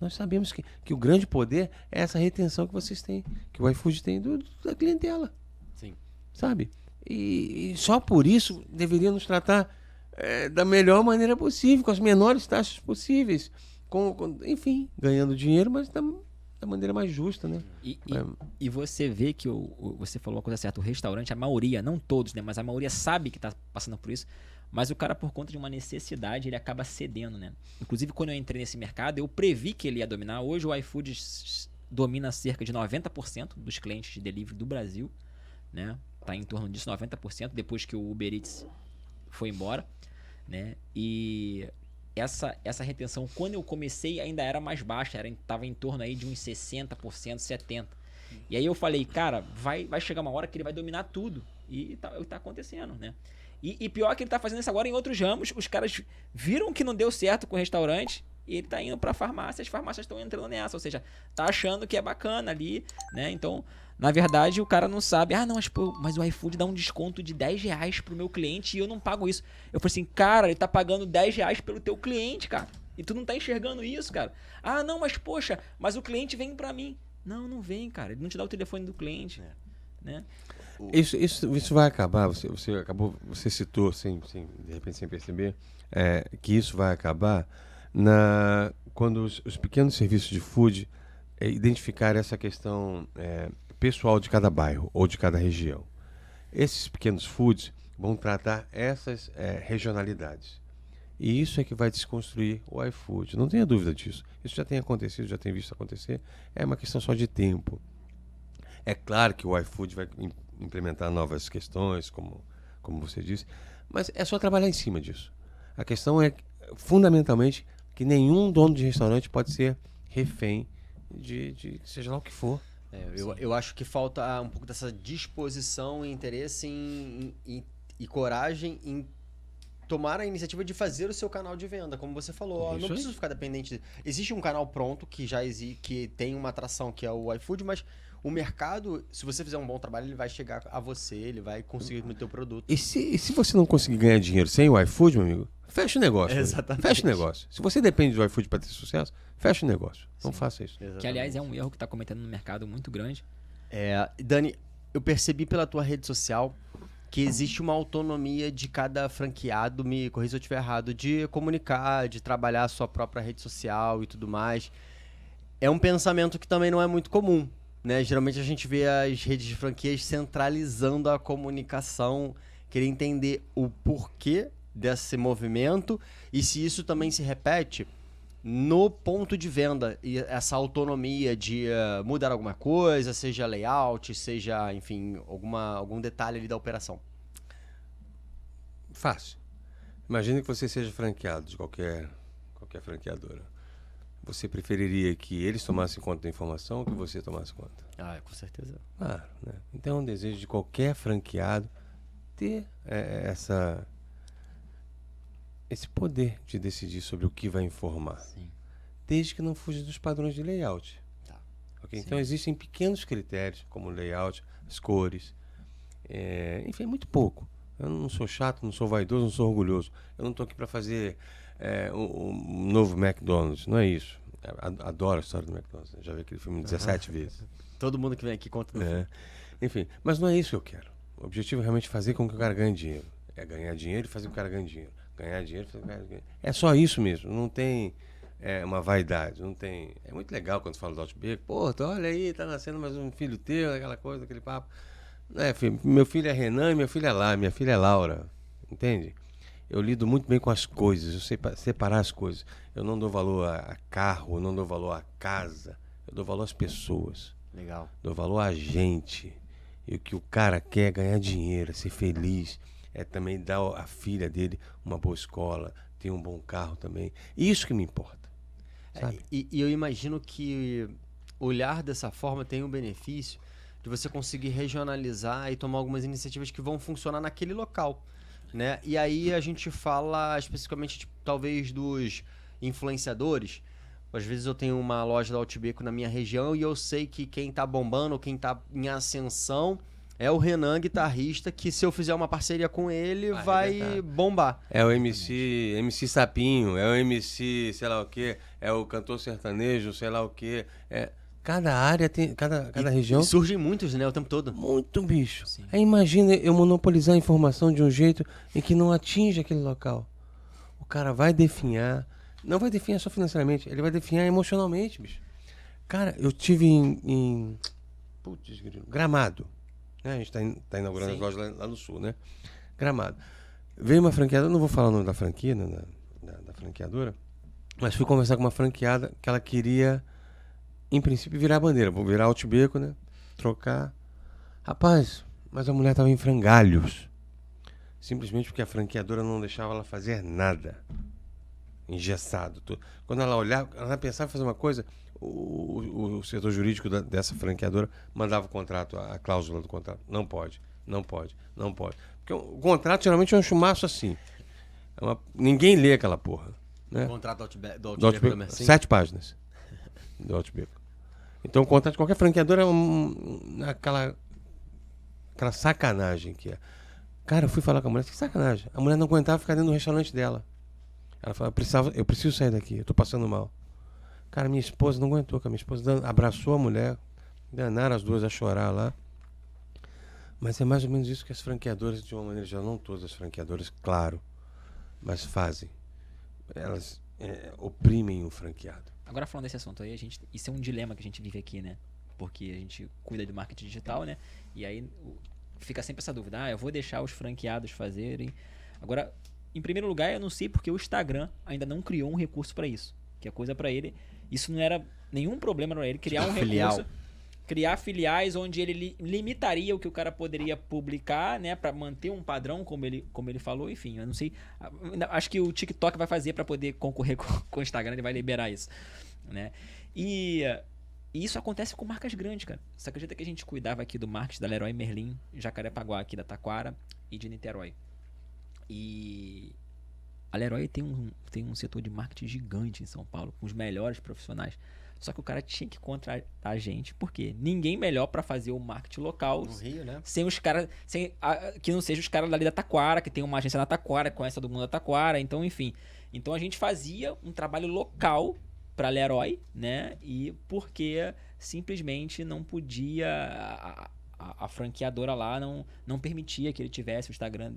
Nós sabemos que o grande poder é essa retenção que vocês têm, que o iFood tem da clientela. Sim. Sabe? E só por isso deveria nos tratar da melhor maneira possível, com as menores taxas possíveis. Enfim, ganhando dinheiro, mas da maneira mais justa, né? E você vê que você falou uma coisa certa, o restaurante, a maioria, não todos, né? Mas a maioria sabe que está passando por isso. Mas o cara, por conta de uma necessidade, ele acaba cedendo, né? Inclusive, quando eu entrei nesse mercado, eu previ que ele ia dominar. Hoje, o iFood domina cerca de 90% dos clientes de delivery do Brasil, né? Tá em torno disso, 90%, depois que o Uber Eats foi embora, né? E essa retenção, quando eu comecei, ainda era mais baixa, tava em torno aí de uns 60%, 70%. E aí eu falei, cara, vai chegar uma hora que ele vai dominar tudo. E tá acontecendo, né? E pior que ele tá fazendo isso agora em outros ramos. Os caras viram que não deu certo com o restaurante e ele tá indo pra farmácia. As farmácias estão entrando nessa. Ou seja, tá achando que é bacana ali, né? Então, na verdade, o cara não sabe. Ah, não, mas o iFood dá um desconto de R$10 pro meu cliente e eu não pago isso. Eu falei assim, cara, ele tá pagando R$10 pelo teu cliente, cara. E tu não tá enxergando isso, cara. Ah, não, mas poxa, mas o cliente vem pra mim. Não vem, cara. Ele não te dá o telefone do cliente, né? Isso vai acabar. Você citou, de repente sem perceber, que isso vai acabar quando os pequenos serviços de food identificarem essa questão pessoal de cada bairro ou de cada região. Esses pequenos foods vão tratar essas regionalidades. E isso é que vai desconstruir o iFood. Não tenha dúvida disso. Isso já tem acontecido, já tem visto acontecer. É uma questão só de tempo. É claro que o iFood vai implementar novas questões, como você disse, mas é só trabalhar em cima disso. A questão é, fundamentalmente, que nenhum dono de restaurante pode ser refém de seja lá o que for. Eu acho que falta um pouco dessa disposição e interesse e coragem em tomar a iniciativa de fazer o seu canal de venda, como você falou. Não preciso ficar dependente. Existe um canal pronto que tem uma atração, que é o iFood, mas o mercado, se você fizer um bom trabalho, ele vai chegar a você, ele vai conseguir no teu produto. E se você não conseguir ganhar dinheiro sem o iFood, meu amigo, fecha o negócio. Exatamente. Fecha o negócio. Se você depende do iFood para ter sucesso, fecha o negócio. Não faça isso. Que, aliás, é um erro que está cometendo no mercado muito grande. Dani, eu percebi pela tua rede social que existe uma autonomia de cada franqueado, me corrija se eu estiver errado, de comunicar, de trabalhar a sua própria rede social e tudo mais. É um pensamento que também não é muito comum, né? Geralmente a gente vê as redes de franquias centralizando a comunicação. Queria entender o porquê desse movimento e se isso também se repete no ponto de venda e essa autonomia de mudar alguma coisa, seja layout, seja, enfim, algum detalhe ali da operação. Fácil. Imagine que você seja franqueado de qualquer franqueadora. Você preferiria que eles tomassem conta da informação ou que você tomasse conta? Com certeza. Claro, né? Então é um desejo de qualquer franqueado ter esse poder de decidir sobre o que vai informar. Sim. Desde que não fuja dos padrões de layout. Tá. Okay? Então existem pequenos critérios, como o layout, as cores. Enfim, é muito pouco. Eu não sou chato, não sou vaidoso, não sou orgulhoso. Eu não estou aqui para fazer um novo McDonald's. Não é isso. Adoro a história do McDonald's. Já vi aquele filme 17 vezes. Todo mundo que vem aqui conta do filme. Enfim, mas não é isso que eu quero. O objetivo é realmente fazer com que o cara ganhe dinheiro. É ganhar dinheiro e fazer com que o cara ganhe dinheiro. Ganhar dinheiro e fazer com que o cara ganhe dinheiro. É só isso mesmo. Não tem uma vaidade. Não tem... É muito legal quando você fala do Outback. Pô, olha aí, tá nascendo mais um filho teu, aquela coisa, aquele papo. Filho, meu filho é Renan e meu filho é Lá. Minha filha é Laura. Entende? Eu lido muito bem com as coisas. Eu sei separar as coisas. Eu não dou valor a carro, eu não dou valor a casa. Eu dou valor às pessoas. Legal. Dou valor a gente. E o que o cara quer é ganhar dinheiro, é ser feliz. É também dar à filha dele uma boa escola, ter um bom carro também. Isso que me importa. Sabe? E eu imagino que olhar dessa forma tem um benefício de você conseguir regionalizar e tomar algumas iniciativas que vão funcionar naquele local, né? E aí a gente fala especificamente, tipo, talvez dos influenciadores. Às vezes eu tenho uma loja da Outbeco na minha região e eu sei que quem tá bombando, quem tá em ascensão é o Renan, guitarrista, que se eu fizer uma parceria com ele, vai bombar. É o MC Sapinho, é o MC sei lá o quê, é o cantor sertanejo, sei lá o quê. Cada área tem, cada região... E surgem muitos, né, o tempo todo. Muito, bicho. Sim. Aí imagina eu monopolizar a informação de um jeito em que não atinge aquele local. O cara vai definhar, não vai definhar só financeiramente, ele vai definhar emocionalmente, bicho. Cara, eu tive em putz, Gramado. Né? A gente tá inaugurando as lojas lá no sul, né? Gramado. Veio uma franqueadora, não vou falar o nome da franquia, né, da franqueadora, mas fui conversar com uma franqueada que ela queria, em princípio, virar a bandeira. Vou virar Outbeco, né? Trocar. Rapaz, mas a mulher tava em frangalhos. Simplesmente porque a franqueadora não deixava ela fazer nada. Engessado. Tudo. Quando ela olhava, ela pensava em fazer uma coisa, o setor jurídico dessa franqueadora mandava o contrato, a cláusula do contrato. Não pode, não pode, não pode. Porque o contrato geralmente é um chumaço assim. Ninguém lê aquela porra. Né? O contrato do Outbeco também, assim? 7 páginas do Outbeco. Então o contrato de qualquer franqueadora é aquela sacanagem que é. Cara, eu fui falar com a mulher, que sacanagem. A mulher não aguentava ficar dentro do restaurante dela. Ela falou, eu preciso sair daqui, eu tô passando mal. Cara, minha esposa não aguentou, que a minha esposa abraçou a mulher, danaram as duas a chorar lá. Mas é mais ou menos isso que as franqueadoras, de uma maneira geral, não todas as franqueadoras, claro, mas fazem. Elas oprimem o franqueado. Agora falando desse assunto aí, isso é um dilema que a gente vive aqui, né? Porque a gente cuida do marketing digital, né? E aí fica sempre essa dúvida, eu vou deixar os franqueados fazerem. Agora, em primeiro lugar, eu não sei porque o Instagram ainda não criou um recurso para isso. Que a coisa para ele, isso não era nenhum problema para ele criar um recurso, criar filiais onde ele limitaria o que o cara poderia publicar, né, para manter um padrão como ele falou, enfim, eu não sei, acho que o TikTok vai fazer para poder concorrer com o Instagram, ele vai liberar isso, né? E isso acontece com marcas grandes, cara. Você acredita que a gente cuidava aqui do marketing da Leroy Merlin, Jacarepaguá, aqui da Taquara e de Niterói. E a Leroy tem um setor de marketing gigante em São Paulo, com os melhores profissionais. Só que o cara tinha que contratar a gente, porque ninguém melhor para fazer o marketing local no Rio, né? Sem os caras, que não seja os caras dali da Taquara, que tem uma agência na Taquara, que conhece todo mundo da Taquara, então enfim. Então a gente fazia um trabalho local para Leroy, né? E porque simplesmente não podia, a franqueadora lá não permitia que ele tivesse o Instagram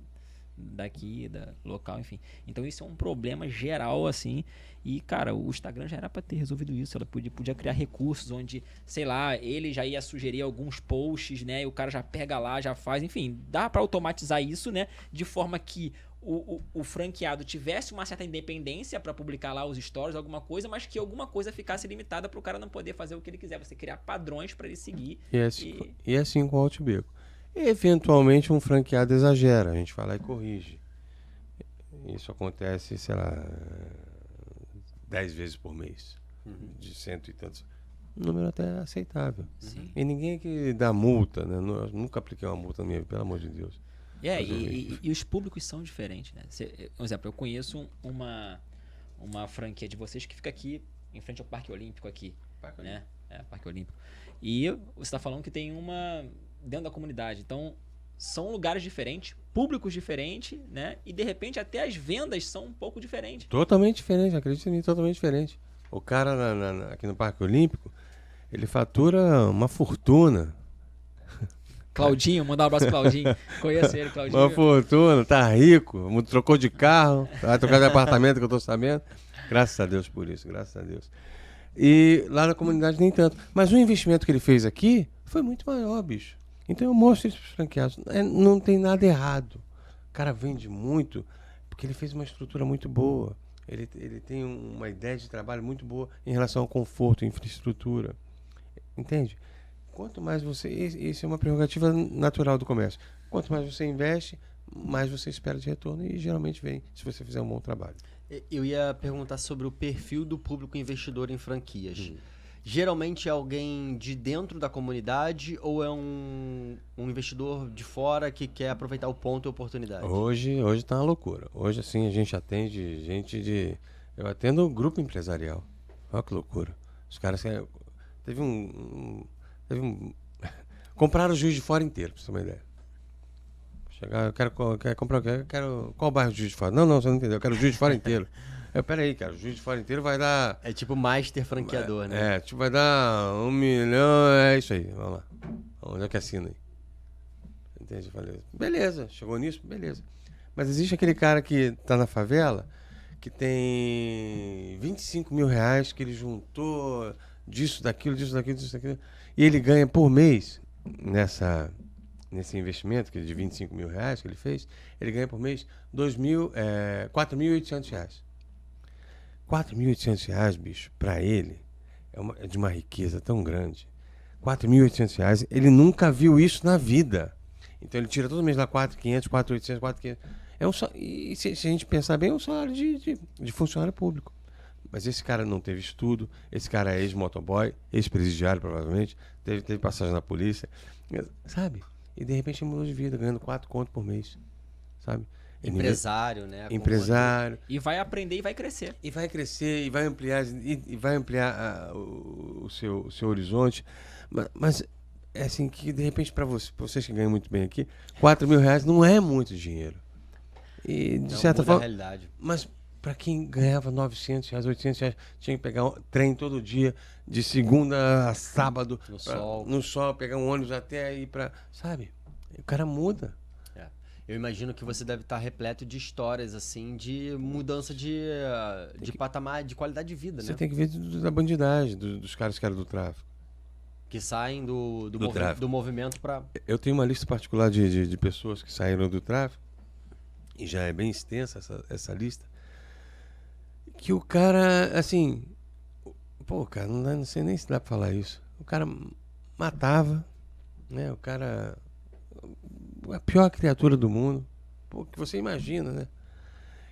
daqui, da local, enfim. Então isso é um problema geral, assim. E, cara, o Instagram já era pra ter resolvido isso. Ela podia criar recursos onde, sei lá, ele já ia sugerir alguns posts, né? E o cara já pega lá, já faz. Enfim, dá pra automatizar isso, né? De forma que o franqueado tivesse uma certa independência pra publicar lá os stories, alguma coisa, mas que alguma coisa ficasse limitada pro cara não poder fazer o que ele quiser. Você criar padrões pra ele seguir. E assim com o Outbeco. Eventualmente um franqueado exagera, a gente vai lá e corrige. Isso acontece, sei lá, 10 vezes por mês, de 100 e tantos. Um número até aceitável. Sim. E ninguém que dá multa, né? Eu nunca apliquei uma multa na minha vida, pelo amor de Deus. E os públicos são diferentes, né? Por exemplo, eu conheço uma franquia de vocês que fica aqui, em frente ao Parque Olímpico aqui. Né? Parque Olímpico. E você está falando que tem uma dentro da comunidade. Então, são lugares diferentes, públicos diferentes, né? E de repente até as vendas são um pouco diferentes. Totalmente diferente, acredita em mim, totalmente diferente. O cara aqui no Parque Olímpico, ele fatura uma fortuna. Claudinho, mandar um abraço pro Claudinho. Conheço ele, Claudinho. Uma fortuna, tá rico, trocou de carro, vai trocar de apartamento que eu tô sabendo. Graças a Deus por isso, graças a Deus. E lá na comunidade nem tanto. Mas o investimento que ele fez aqui foi muito maior, bicho. Então eu mostro isso para os franqueados. Não tem nada errado. O cara vende muito porque ele fez uma estrutura muito boa. Ele tem uma ideia de trabalho muito boa em relação ao conforto, infraestrutura. Entende? Quanto mais você... Isso é uma prerrogativa natural do comércio. Quanto mais você investe, mais você espera de retorno e geralmente vem se você fizer um bom trabalho. Eu ia perguntar sobre o perfil do público investidor em franquias. Geralmente é alguém de dentro da comunidade ou é um investidor de fora que quer aproveitar o ponto e a oportunidade? Hoje tá uma loucura. Hoje, assim, a gente atende gente de... Eu atendo um grupo empresarial. Olha que loucura. Os caras... Teve um... Compraram o Juiz de Fora inteiro, pra você ter uma ideia. Chegar, eu quero comprar o quê? Eu quero... Qual bairro do Juiz de Fora? Não, você não entendeu. Eu quero o Juiz de Fora inteiro. Peraí, cara, o Juiz de Fora inteiro vai dar... É tipo master franqueador, né? tipo, vai dar 1 milhão, é isso aí, vamos lá. Onde é que assina aí? Entende? Eu falei, beleza, chegou nisso, beleza. Mas existe aquele cara que tá na favela, que tem 25 mil reais que ele juntou disso, daquilo, e ele ganha por mês, nesse investimento de 25 mil reais que ele fez, ele ganha por mês 4.800 reais. 4.800 reais, bicho, pra ele, é de uma riqueza tão grande. 4.800 reais, ele nunca viu isso na vida. Então ele tira todo mês lá 4.500, 4.800, 4.500. E se a gente pensar bem, é um salário de funcionário público. Mas esse cara não teve estudo, esse cara é ex-motoboy, ex-presidiário provavelmente, teve passagem na polícia, sabe? E de repente ele mudou de vida, ganhando 4 contos por mês, sabe? Empresário, né? Empresário. E vai aprender e vai crescer. E vai crescer, e vai ampliar o seu horizonte. Mas é assim que, de repente, para vocês que ganham muito bem aqui, 4 mil reais não é muito dinheiro. E, de certa forma, realidade. Mas para quem ganhava 900 reais, 800 reais, tinha que pegar um trem todo dia, de segunda a sábado, no sol, pegar um ônibus até ir para... Sabe? O cara muda. Eu imagino que você deve estar repleto de histórias, assim, de mudança de patamar, de qualidade de vida, né? Você tem que ver da bandidagem, dos caras que eram do tráfico. Que saem do movimento para... Eu tenho uma lista particular de pessoas que saíram do tráfico, e já é bem extensa essa lista, que o cara, assim... Pô, cara, não sei nem se dá pra falar isso. O cara matava, né? O cara... A pior criatura do mundo. Pô, que você imagina, né?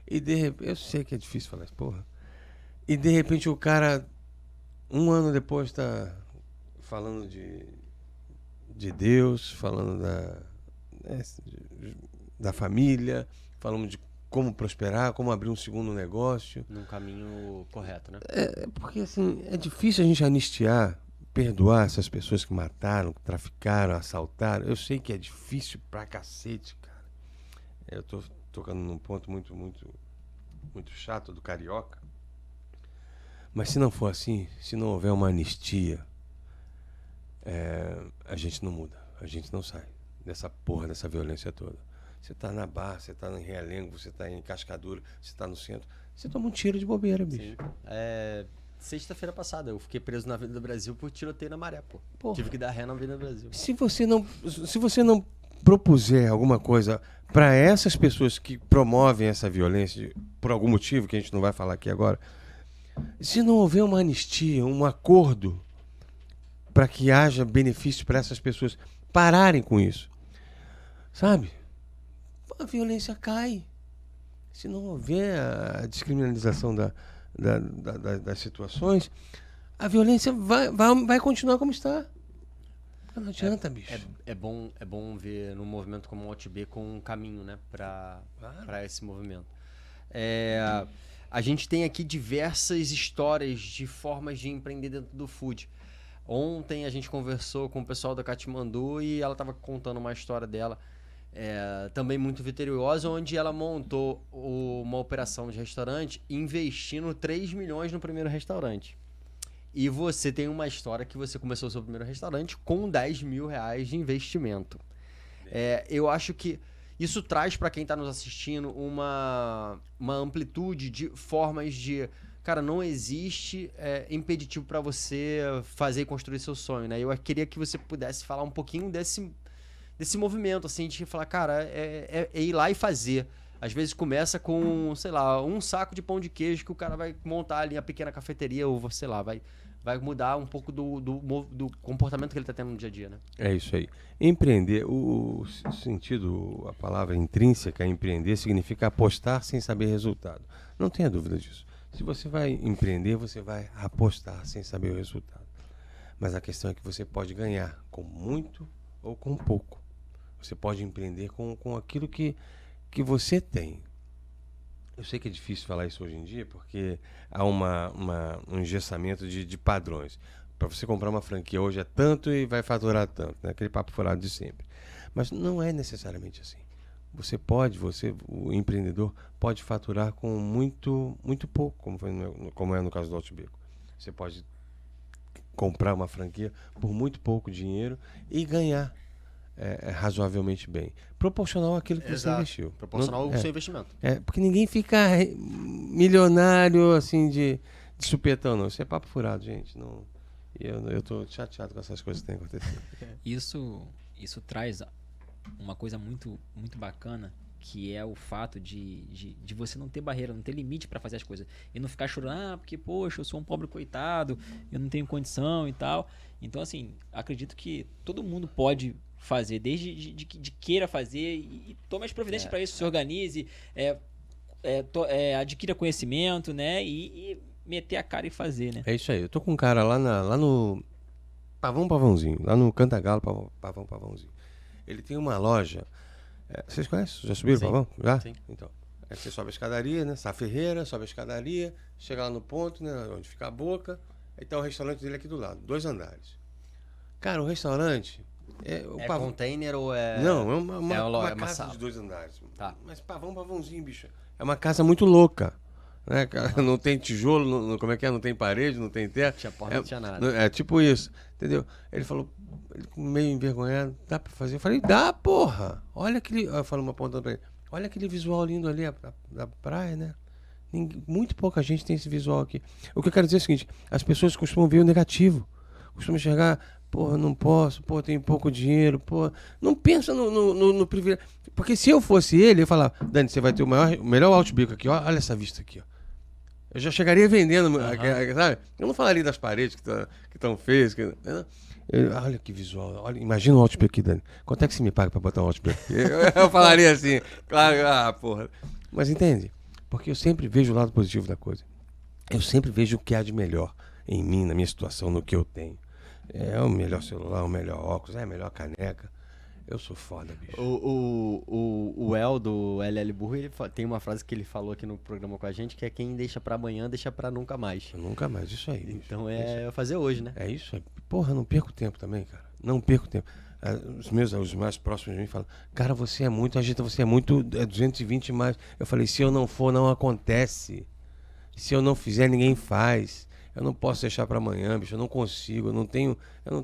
E de repente... Eu sei que é difícil falar isso, porra. E de repente o cara, 1 ano depois, tá falando de Deus, falando da família, falando de como prosperar, como abrir um segundo negócio. Num caminho correto, né? Porque, assim, é difícil a gente anistiar, perdoar essas pessoas que mataram, que traficaram, assaltaram. Eu sei que é difícil pra cacete, cara. Eu tô tocando num ponto muito, muito, muito chato do carioca. Mas se não for assim, se não houver uma anistia, a gente não muda, a gente não sai dessa porra, dessa violência toda. Você tá na Barra, você tá em Realengo, você tá em Cascadura, você tá no centro, você toma um tiro de bobeira, bicho. Sim. Sexta-feira passada, eu fiquei preso na Avenida Brasil por tiroteio na Maré, pô. Porra. Tive que dar ré na Avenida Brasil. Se você não propuser alguma coisa para essas pessoas que promovem essa violência, por algum motivo que a gente não vai falar aqui agora, se não houver uma anistia, um acordo para que haja benefício para essas pessoas pararem com isso, sabe? A violência cai. Se não houver a descriminalização das situações, a violência vai continuar como está. Não adianta, bicho. É bom ver num movimento como o OutB com um caminho, né, para esse movimento. A gente tem aqui diversas histórias de formas de empreender dentro do food. Ontem a gente conversou com o pessoal da Katmandu e ela estava contando uma história dela, também muito vitoriosa, onde ela montou uma operação de restaurante investindo 3 milhões no primeiro restaurante. E você tem uma história que você começou o seu primeiro restaurante com 10 mil reais de investimento. Eu acho que isso traz para quem está nos assistindo uma amplitude de formas de... Cara, não existe impeditivo para você fazer e construir seu sonho, né? Eu queria que você pudesse falar um pouquinho desse movimento, assim, de falar, cara, é ir lá e fazer. Às vezes começa com, sei lá, um saco de pão de queijo que o cara vai montar ali a pequena cafeteria ou, sei lá, vai mudar um pouco do comportamento que ele está tendo no dia a dia, né? É isso aí. Empreender, o sentido, a palavra intrínseca, empreender, significa apostar sem saber resultado. Não tenha dúvida disso. Se você vai empreender, você vai apostar sem saber o resultado. Mas a questão é que você pode ganhar com muito ou com pouco. Você pode empreender com aquilo que você tem. Eu sei que é difícil falar isso hoje em dia, porque há um engessamento de padrões. Para você comprar uma franquia hoje é tanto e vai faturar tanto, né? Aquele papo furado de sempre. Mas não é necessariamente assim. O empreendedor pode faturar com muito, muito pouco, como é no caso do Altibeco. Você pode comprar uma franquia por muito pouco dinheiro e ganhar razoavelmente bem. Proporcional àquilo que você investiu. Proporcional ao seu investimento. Porque ninguém fica milionário assim de supetão, não. Isso é papo furado, gente. Não, eu tô chateado com essas coisas que têm acontecido. Isso traz uma coisa muito, muito bacana, que é o fato de você não ter barreira, não ter limite para fazer as coisas. E não ficar chorando, porque, poxa, eu sou um pobre coitado, eu não tenho condição e tal. Então, assim, acredito que todo mundo pode fazer, desde de queira fazer e tome as providências para isso, se organize, adquira conhecimento, né? E meter a cara e fazer, né? É isso aí. Eu tô com um cara lá no Pavãozinho, lá no Cantagalo, Pavãozinho. Ele tem uma loja. Vocês conhecem? Já subiram o Pavão? Já? Sim. Então, você sobe a escadaria, né? Sá Ferreira, sobe a escadaria, chega lá no ponto, né? Onde fica a boca. Aí tá o restaurante dele aqui do lado, 2 andares. Cara, o restaurante... É container ou é... Não, é uma casa sala de 2 andares. Tá. Mas Pavãozinho, bicho. É uma casa muito louca. Né, cara? Não tem tijolo, como é que é? Não tem parede, não tem teto. Não tinha porta, não tinha nada. É tipo isso, entendeu? Ele falou, meio envergonhado, dá pra fazer? Eu falei, dá, porra. Olha aquele... Eu falo uma ponta pra ele. Olha aquele visual lindo ali da praia, né? Muito pouca gente tem esse visual aqui. O que eu quero dizer é o seguinte, as pessoas costumam ver o negativo. Costumam enxergar, porra, não posso, porra, tenho pouco dinheiro, porra. Não pensa no privilégio. Porque se eu fosse ele, eu ia falar, Dani, você vai ter o melhor Altibeco aqui, ó, olha essa vista aqui, ó. Eu já chegaria vendendo, sabe? Eu não falaria das paredes que estão feias. Olha que visual. Olha, imagina o Altibeco aqui, Dani. Quanto é que você me paga pra botar um Altibeco aqui? Eu falaria assim, claro, porra. Mas entende? Porque eu sempre vejo o lado positivo da coisa. Eu sempre vejo o que há de melhor em mim, na minha situação, no que eu tenho. É o melhor celular, o melhor óculos, é a melhor caneca. Eu sou foda, bicho. O El do LL Burro, ele tem uma frase que ele falou aqui no programa com a gente, que é quem deixa pra amanhã, deixa pra nunca mais. Nunca mais, isso aí. Bicho. Então é fazer hoje, né? É isso aí. Porra, não perco tempo também, cara. Não perco tempo. Os mais próximos de mim falam, cara, você é muito, você é muito 220 mais. Eu falei, se eu não for, não acontece. Se eu não fizer, ninguém faz. Eu não posso deixar pra amanhã, bicho. Eu não consigo, eu não tenho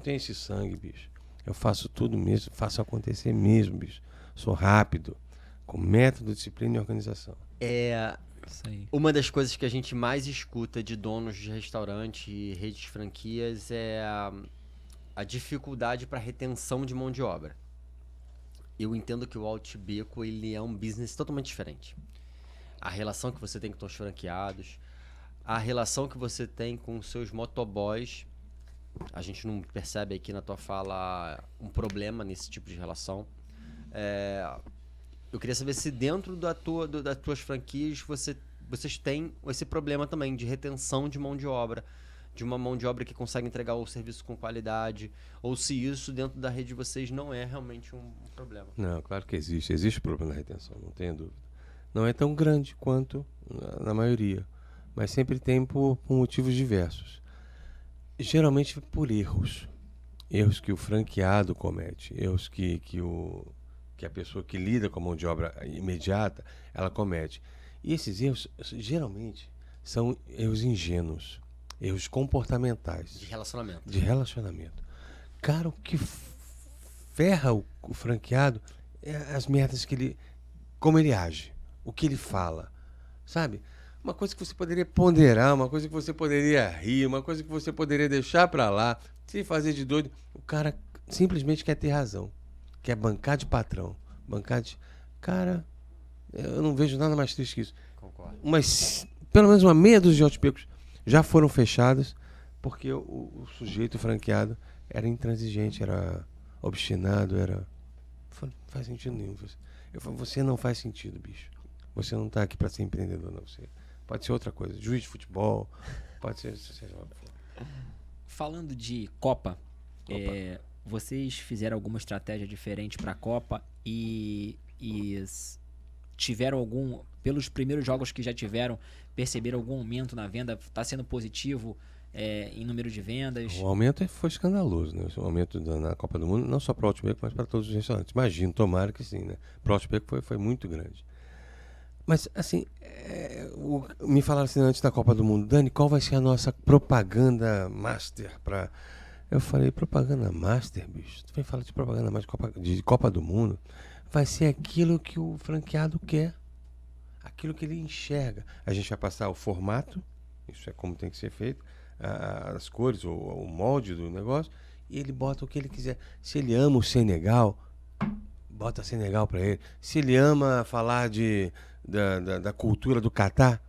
esse sangue, bicho. Eu faço tudo mesmo, faço acontecer mesmo, bicho. Sou rápido, com método, disciplina e organização. Isso aí. Uma das coisas que a gente mais escuta de donos de restaurante e redes de franquias é a dificuldade para retenção de mão de obra. Eu entendo que o Altibeco, ele é um business totalmente diferente. A relação que você tem com os seus franqueados, a relação que você tem com os seus motoboys. A gente não percebe aqui na tua fala um problema nesse tipo de relação. Eu queria saber se dentro das tuas franquias vocês têm esse problema também de retenção de mão de obra, de uma mão de obra que consegue entregar o serviço com qualidade, ou se isso dentro da rede de vocês não é realmente um problema. Não, claro que existe. Existe problema na retenção, não tenha dúvida. Não é tão grande quanto na maioria, mas sempre tem por motivos diversos. Geralmente por erros que o franqueado comete, erros que a pessoa que lida com a mão de obra imediata, ela comete. E esses erros, geralmente, são erros ingênuos, erros comportamentais. De relacionamento. Cara, o que ferra o franqueado é as merdas como ele age, o que ele fala, sabe? Uma coisa que você poderia ponderar, uma coisa que você poderia rir, uma coisa que você poderia deixar pra lá, se fazer de doido. O cara simplesmente quer ter razão. Quer bancar de patrão. Cara, eu não vejo nada mais triste que isso. Concordo. Mas pelo menos uma meia dúzia de Altibecos já foram fechadas porque o sujeito franqueado era intransigente, era obstinado, não faz sentido nenhum. Você não faz sentido, bicho. Você não tá aqui pra ser empreendedor, não. Você pode ser outra coisa, juiz de futebol, pode ser, seja lá o que for. Falando de Copa, vocês fizeram alguma estratégia diferente para a Copa e tiveram pelos primeiros jogos que já tiveram, perceberam algum aumento na venda? Está sendo positivo em número de vendas? O aumento foi escandaloso, né? O aumento na Copa do Mundo, não só para o Outback, mas para todos os restaurantes. Imagino, tomara que sim, né? Para o Outback foi muito grande. Mas, assim, me falaram assim antes da Copa do Mundo, Dani, qual vai ser a nossa propaganda master para... Eu falei, propaganda master, bicho? Tu vem falar de propaganda master de Copa do Mundo? Vai ser aquilo que o franqueado quer, aquilo que ele enxerga. A gente vai passar o formato, isso é como tem que ser feito, as cores, o molde do negócio, e ele bota o que ele quiser. Se ele ama o Senegal, bota Senegal para ele. Se ele ama falar da cultura do Catar,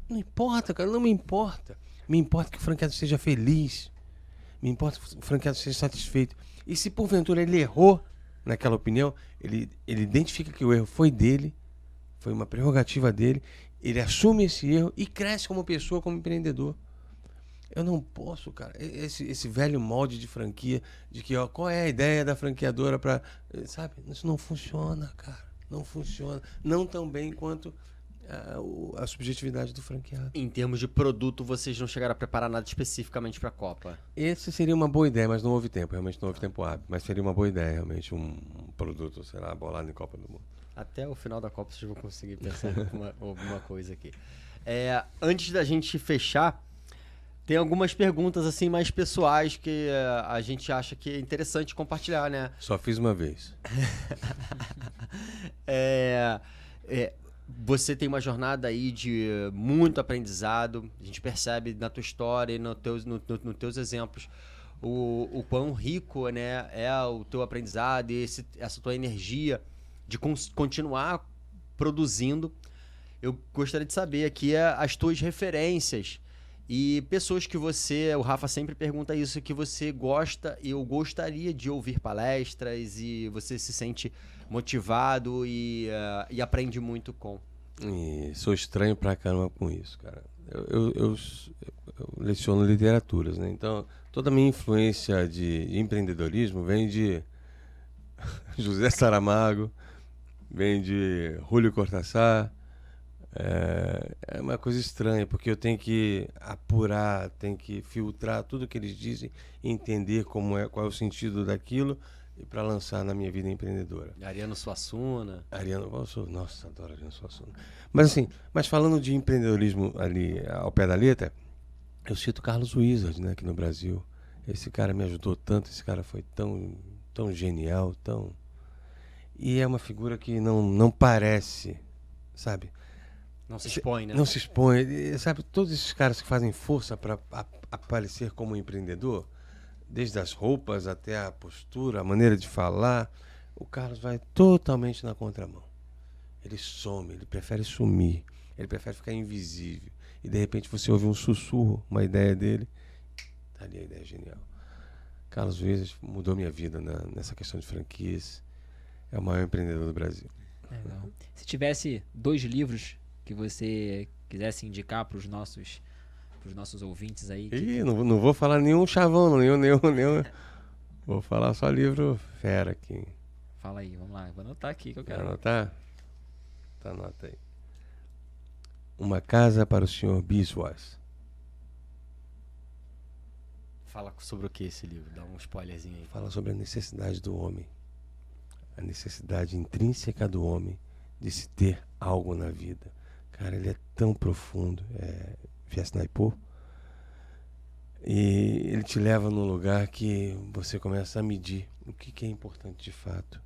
não importa, cara, não me importa. Me importa que o franqueado seja feliz. Me importa que o franqueado seja satisfeito. E se porventura ele errou naquela opinião, ele identifica que o erro foi dele, foi uma prerrogativa dele, ele assume esse erro e cresce como pessoa, como empreendedor. Eu não posso, cara, esse velho molde de franquia, de que, qual é a ideia da franqueadora para, sabe, isso não funciona, cara, não funciona, não tão bem quanto a subjetividade do franqueado. Em termos de produto, vocês não chegaram a preparar nada especificamente para a Copa? Esse seria uma boa ideia, mas não houve tempo, realmente não houve tempo hábil, mas seria uma boa ideia, realmente, um produto, sei lá, bolado em Copa do Mundo. Até o final da Copa vocês vão conseguir pensar em alguma coisa aqui. Antes da gente fechar, tem algumas perguntas assim mais pessoais que a gente acha que é interessante compartilhar, né? Só fiz uma vez. Você tem uma jornada aí de muito aprendizado. A gente percebe na tua história e nos teus exemplos o quão rico, né, é o teu aprendizado e essa tua energia de continuar produzindo. Eu gostaria de saber aqui as tuas referências e pessoas que o Rafa sempre pergunta isso, que você gosta e eu gostaria de ouvir palestras e você se sente motivado e aprende muito com. E sou estranho pra caramba com isso, cara. Eu leciono literaturas, né? Então, toda a minha influência de empreendedorismo vem de José Saramago, vem de Júlio Cortázar. É uma coisa estranha, porque eu tenho que apurar, tenho que filtrar tudo que eles dizem, entender qual é o sentido daquilo e para lançar na minha vida empreendedora. Ariano Suassuna. Nossa, adoro Ariano Suassuna. Mas assim, falando de empreendedorismo ali ao pé da letra, eu cito Carlos Wizard, né, aqui no Brasil. Esse cara me ajudou tanto, esse cara foi tão genial, E é uma figura que não parece, sabe? Não se expõe, né? Não se expõe. Sabe, todos esses caras que fazem força para aparecer como empreendedor, desde as roupas até a postura, a maneira de falar, o Carlos vai totalmente na contramão. Ele some, ele prefere sumir, ele prefere ficar invisível. E de repente você ouve um sussurro, uma ideia dele, tá ali a ideia genial. Carlos Wizard mudou minha vida nessa questão de franquias. É o maior empreendedor do Brasil. Legal. Se tivesse 2 livros que você quisesse indicar para os nossos ouvintes aí. Não vou falar nenhum chavão, nenhum. Vou falar só livro fera aqui. Fala aí, vamos lá. Vou anotar aqui que eu quero. Quer anotar? Tá, anota aí. Uma Casa para o Sr. Biswas. Fala sobre o que esse livro? Dá um spoilerzinho aí. Fala sobre a necessidade do homem. A necessidade intrínseca do homem de se ter algo na vida. Cara, ele é tão profundo. Viesse Naipo. E ele te leva num lugar que você começa a medir o que é importante de fato.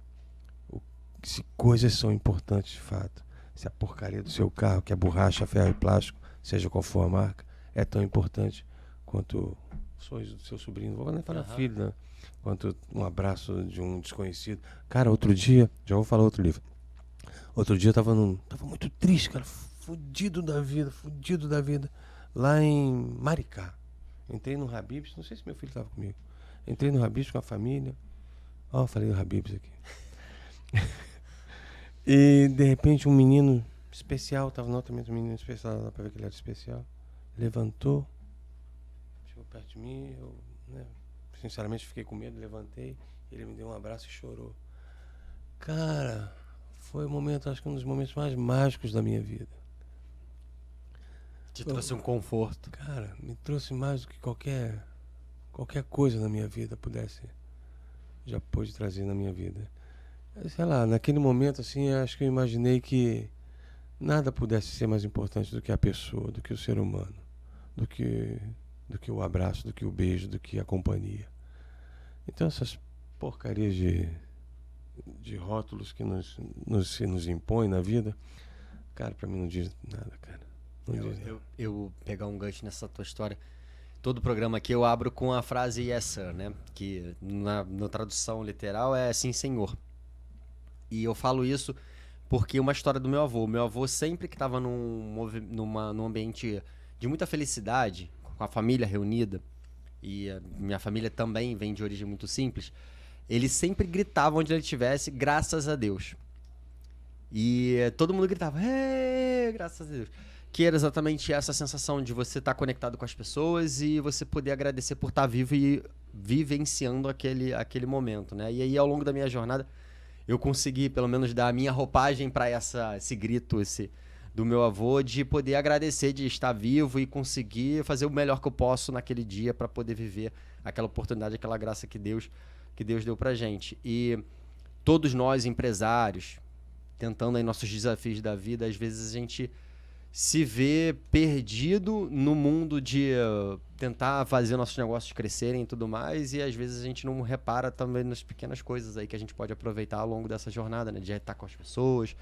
Se coisas são importantes de fato. Se a porcaria do seu carro, que é borracha, ferro e plástico, seja qual for a marca, é tão importante quanto o sorriso do seu sobrinho. Não vou nem falar filho, né? Quanto um abraço de um desconhecido. Cara, outro dia, já vou falar outro livro. Outro dia eu tava muito triste, cara, fudido da vida, lá em Maricá. Entrei no Habib's, não sei se meu filho tava comigo. Entrei no Habib's com a família. Falei do Habib's aqui. E de repente um menino especial, tava no também um menino especial, dá pra ver que ele era especial. Levantou. Deixa chegou perto de mim, eu, né, sinceramente fiquei com medo, levantei, ele me deu um abraço e chorou. Cara, foi um momento, acho que um dos momentos mais mágicos da minha vida. Te trouxe um conforto. Cara, me trouxe mais do que qualquer coisa na minha vida já pôde trazer na minha vida. Sei lá, naquele momento, assim, acho que eu imaginei que nada pudesse ser mais importante do que a pessoa, do que o ser humano, do que o abraço, do que o beijo, do que a companhia. Então essas porcarias de rótulos que nos impõem na vida, cara, pra mim não diz nada, cara. Não diz nada. Eu pegar um gancho nessa tua história. Todo programa aqui eu abro com a frase yes, sir, né? Que na tradução literal é sim, senhor. E eu falo isso porque uma história do meu avô. Meu avô sempre que estava num ambiente de muita felicidade, com a família reunida, e a minha família também vem de origem muito simples, ele sempre gritava onde ele estivesse, graças a Deus. E todo mundo gritava, graças a Deus. Que era exatamente essa sensação de você estar conectado com as pessoas e você poder agradecer por estar vivo e vivenciando aquele momento, né? E aí, ao longo da minha jornada, eu consegui, pelo menos, dar a minha roupagem para esse grito do meu avô, de poder agradecer de estar vivo e conseguir fazer o melhor que eu posso naquele dia para poder viver aquela oportunidade, aquela graça que Deus deu pra gente. E todos nós, empresários, tentando aí nossos desafios da vida, às vezes a gente se vê perdido no mundo de tentar fazer nossos negócios crescerem e tudo mais, e às vezes a gente não repara também nas pequenas coisas aí que a gente pode aproveitar ao longo dessa jornada, né? De estar com as pessoas,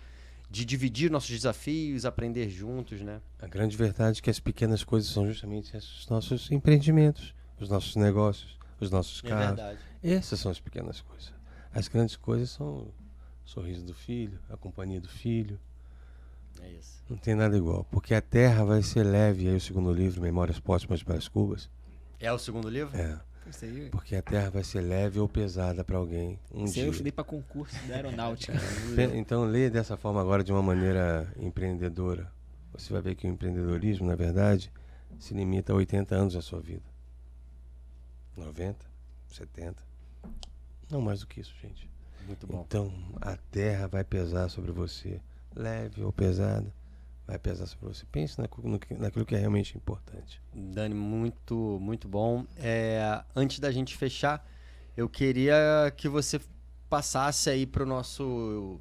de dividir nossos desafios, aprender juntos, né? A grande verdade é que as pequenas coisas são justamente os nossos empreendimentos, os nossos negócios, os nossos carros. É verdade. Essas são as pequenas coisas. As grandes coisas são o sorriso do filho, a companhia do filho. É isso. Não tem nada igual, porque a terra vai ser leve, aí o segundo livro, Memórias Póstumas de Brás Cubas. É o segundo livro? É, Isso aí, porque a terra vai ser leve ou pesada para alguém um isso aí dia. eu estudei pra concurso da aeronáutica. Então lê dessa forma agora, de uma maneira empreendedora. Você vai ver que o empreendedorismo, na verdade, se limita a 80 anos da sua vida. 90, 70. Não mais do que isso, gente. Muito bom. Então a terra vai pesar sobre você. Leve ou pesada, vai pesar sobre você. Pense naquilo que é realmente importante. Dani, muito, muito bom. Antes da gente fechar, eu queria que você passasse aí para o nosso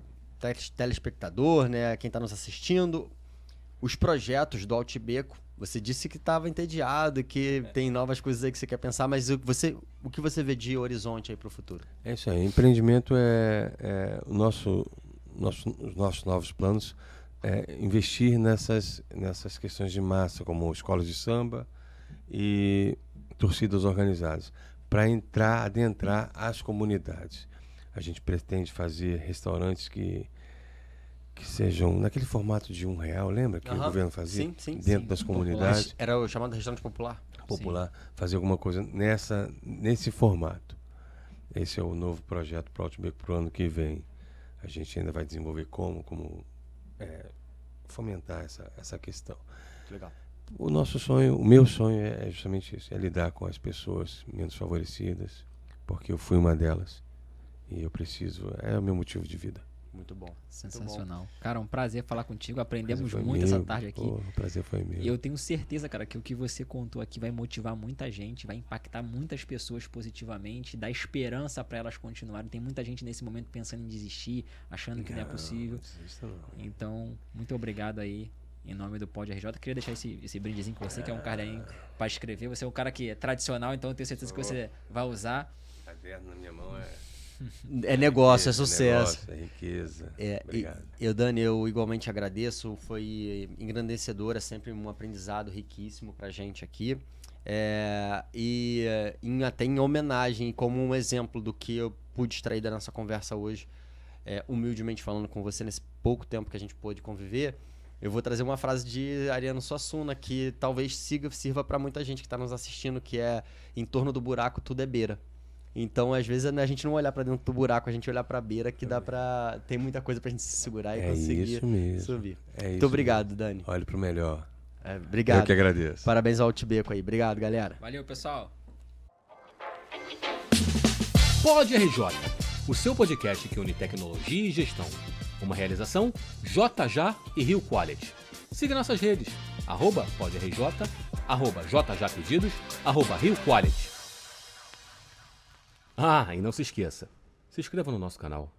telespectador, né, quem está nos assistindo, os projetos do Altibeco. Você disse que estava entediado, que tem novas coisas aí que você quer pensar, mas o que você vê de horizonte aí para o futuro? É isso aí. Empreendimento os nossos novos planos investir nessas questões de massa, como escolas de samba e torcidas organizadas, para adentrar as comunidades. A gente pretende fazer restaurantes que sejam naquele formato de R$1, lembra que o governo fazia? Sim, dentro das comunidades. Era o chamado restaurante popular. Fazer alguma coisa nesse formato. Esse é o novo projeto para o Altibeco para o ano que vem. A gente ainda vai desenvolver como fomentar essa questão. Legal. O meu sonho é justamente isso, é lidar com as pessoas menos favorecidas, porque eu fui uma delas e eu preciso, é o meu motivo de vida. Muito bom. Sensacional. Muito bom. Cara, um prazer falar contigo. Aprendemos Prazer foi muito meu, essa tarde aqui. O prazer foi meu. E eu tenho certeza, cara, que o que você contou aqui vai motivar muita gente, vai impactar muitas pessoas positivamente, dar esperança para elas continuarem. Tem muita gente nesse momento pensando em desistir, achando que não é possível. Não. Então, muito obrigado aí, em nome do Pod RJ. Queria deixar esse brindezinho com você, que é um caderninho para escrever. Você é um cara que é tradicional, então eu tenho certeza que você vai usar. Caderno na minha mão É negócio, é sucesso. É riqueza. Obrigado. Dani, eu igualmente agradeço. Foi engrandecedor, é sempre um aprendizado riquíssimo pra gente aqui. Até em homenagem, como um exemplo do que eu pude extrair da nossa conversa hoje, humildemente falando com você nesse pouco tempo que a gente pôde conviver, eu vou trazer uma frase de Ariano Suassuna que talvez sirva para muita gente que está nos assistindo, que é: em torno do buraco tudo é beira. Então, às vezes, a gente não olhar para dentro do buraco, a gente olhar para a beira, que tem muita coisa pra gente se segurar e conseguir isso mesmo. subir. É isso Muito obrigado, mesmo. Dani. Olhe pro melhor. Obrigado. Eu que agradeço. Parabéns ao Altibeco aí. Obrigado, galera. Valeu, pessoal. Pod RJ, o seu podcast que une tecnologia e gestão. Uma realização JJ e Rio Quality. Siga nossas redes, @PodRJ, @JJPedidos, Rio Quality. Ah, e não se esqueça, se inscreva no nosso canal.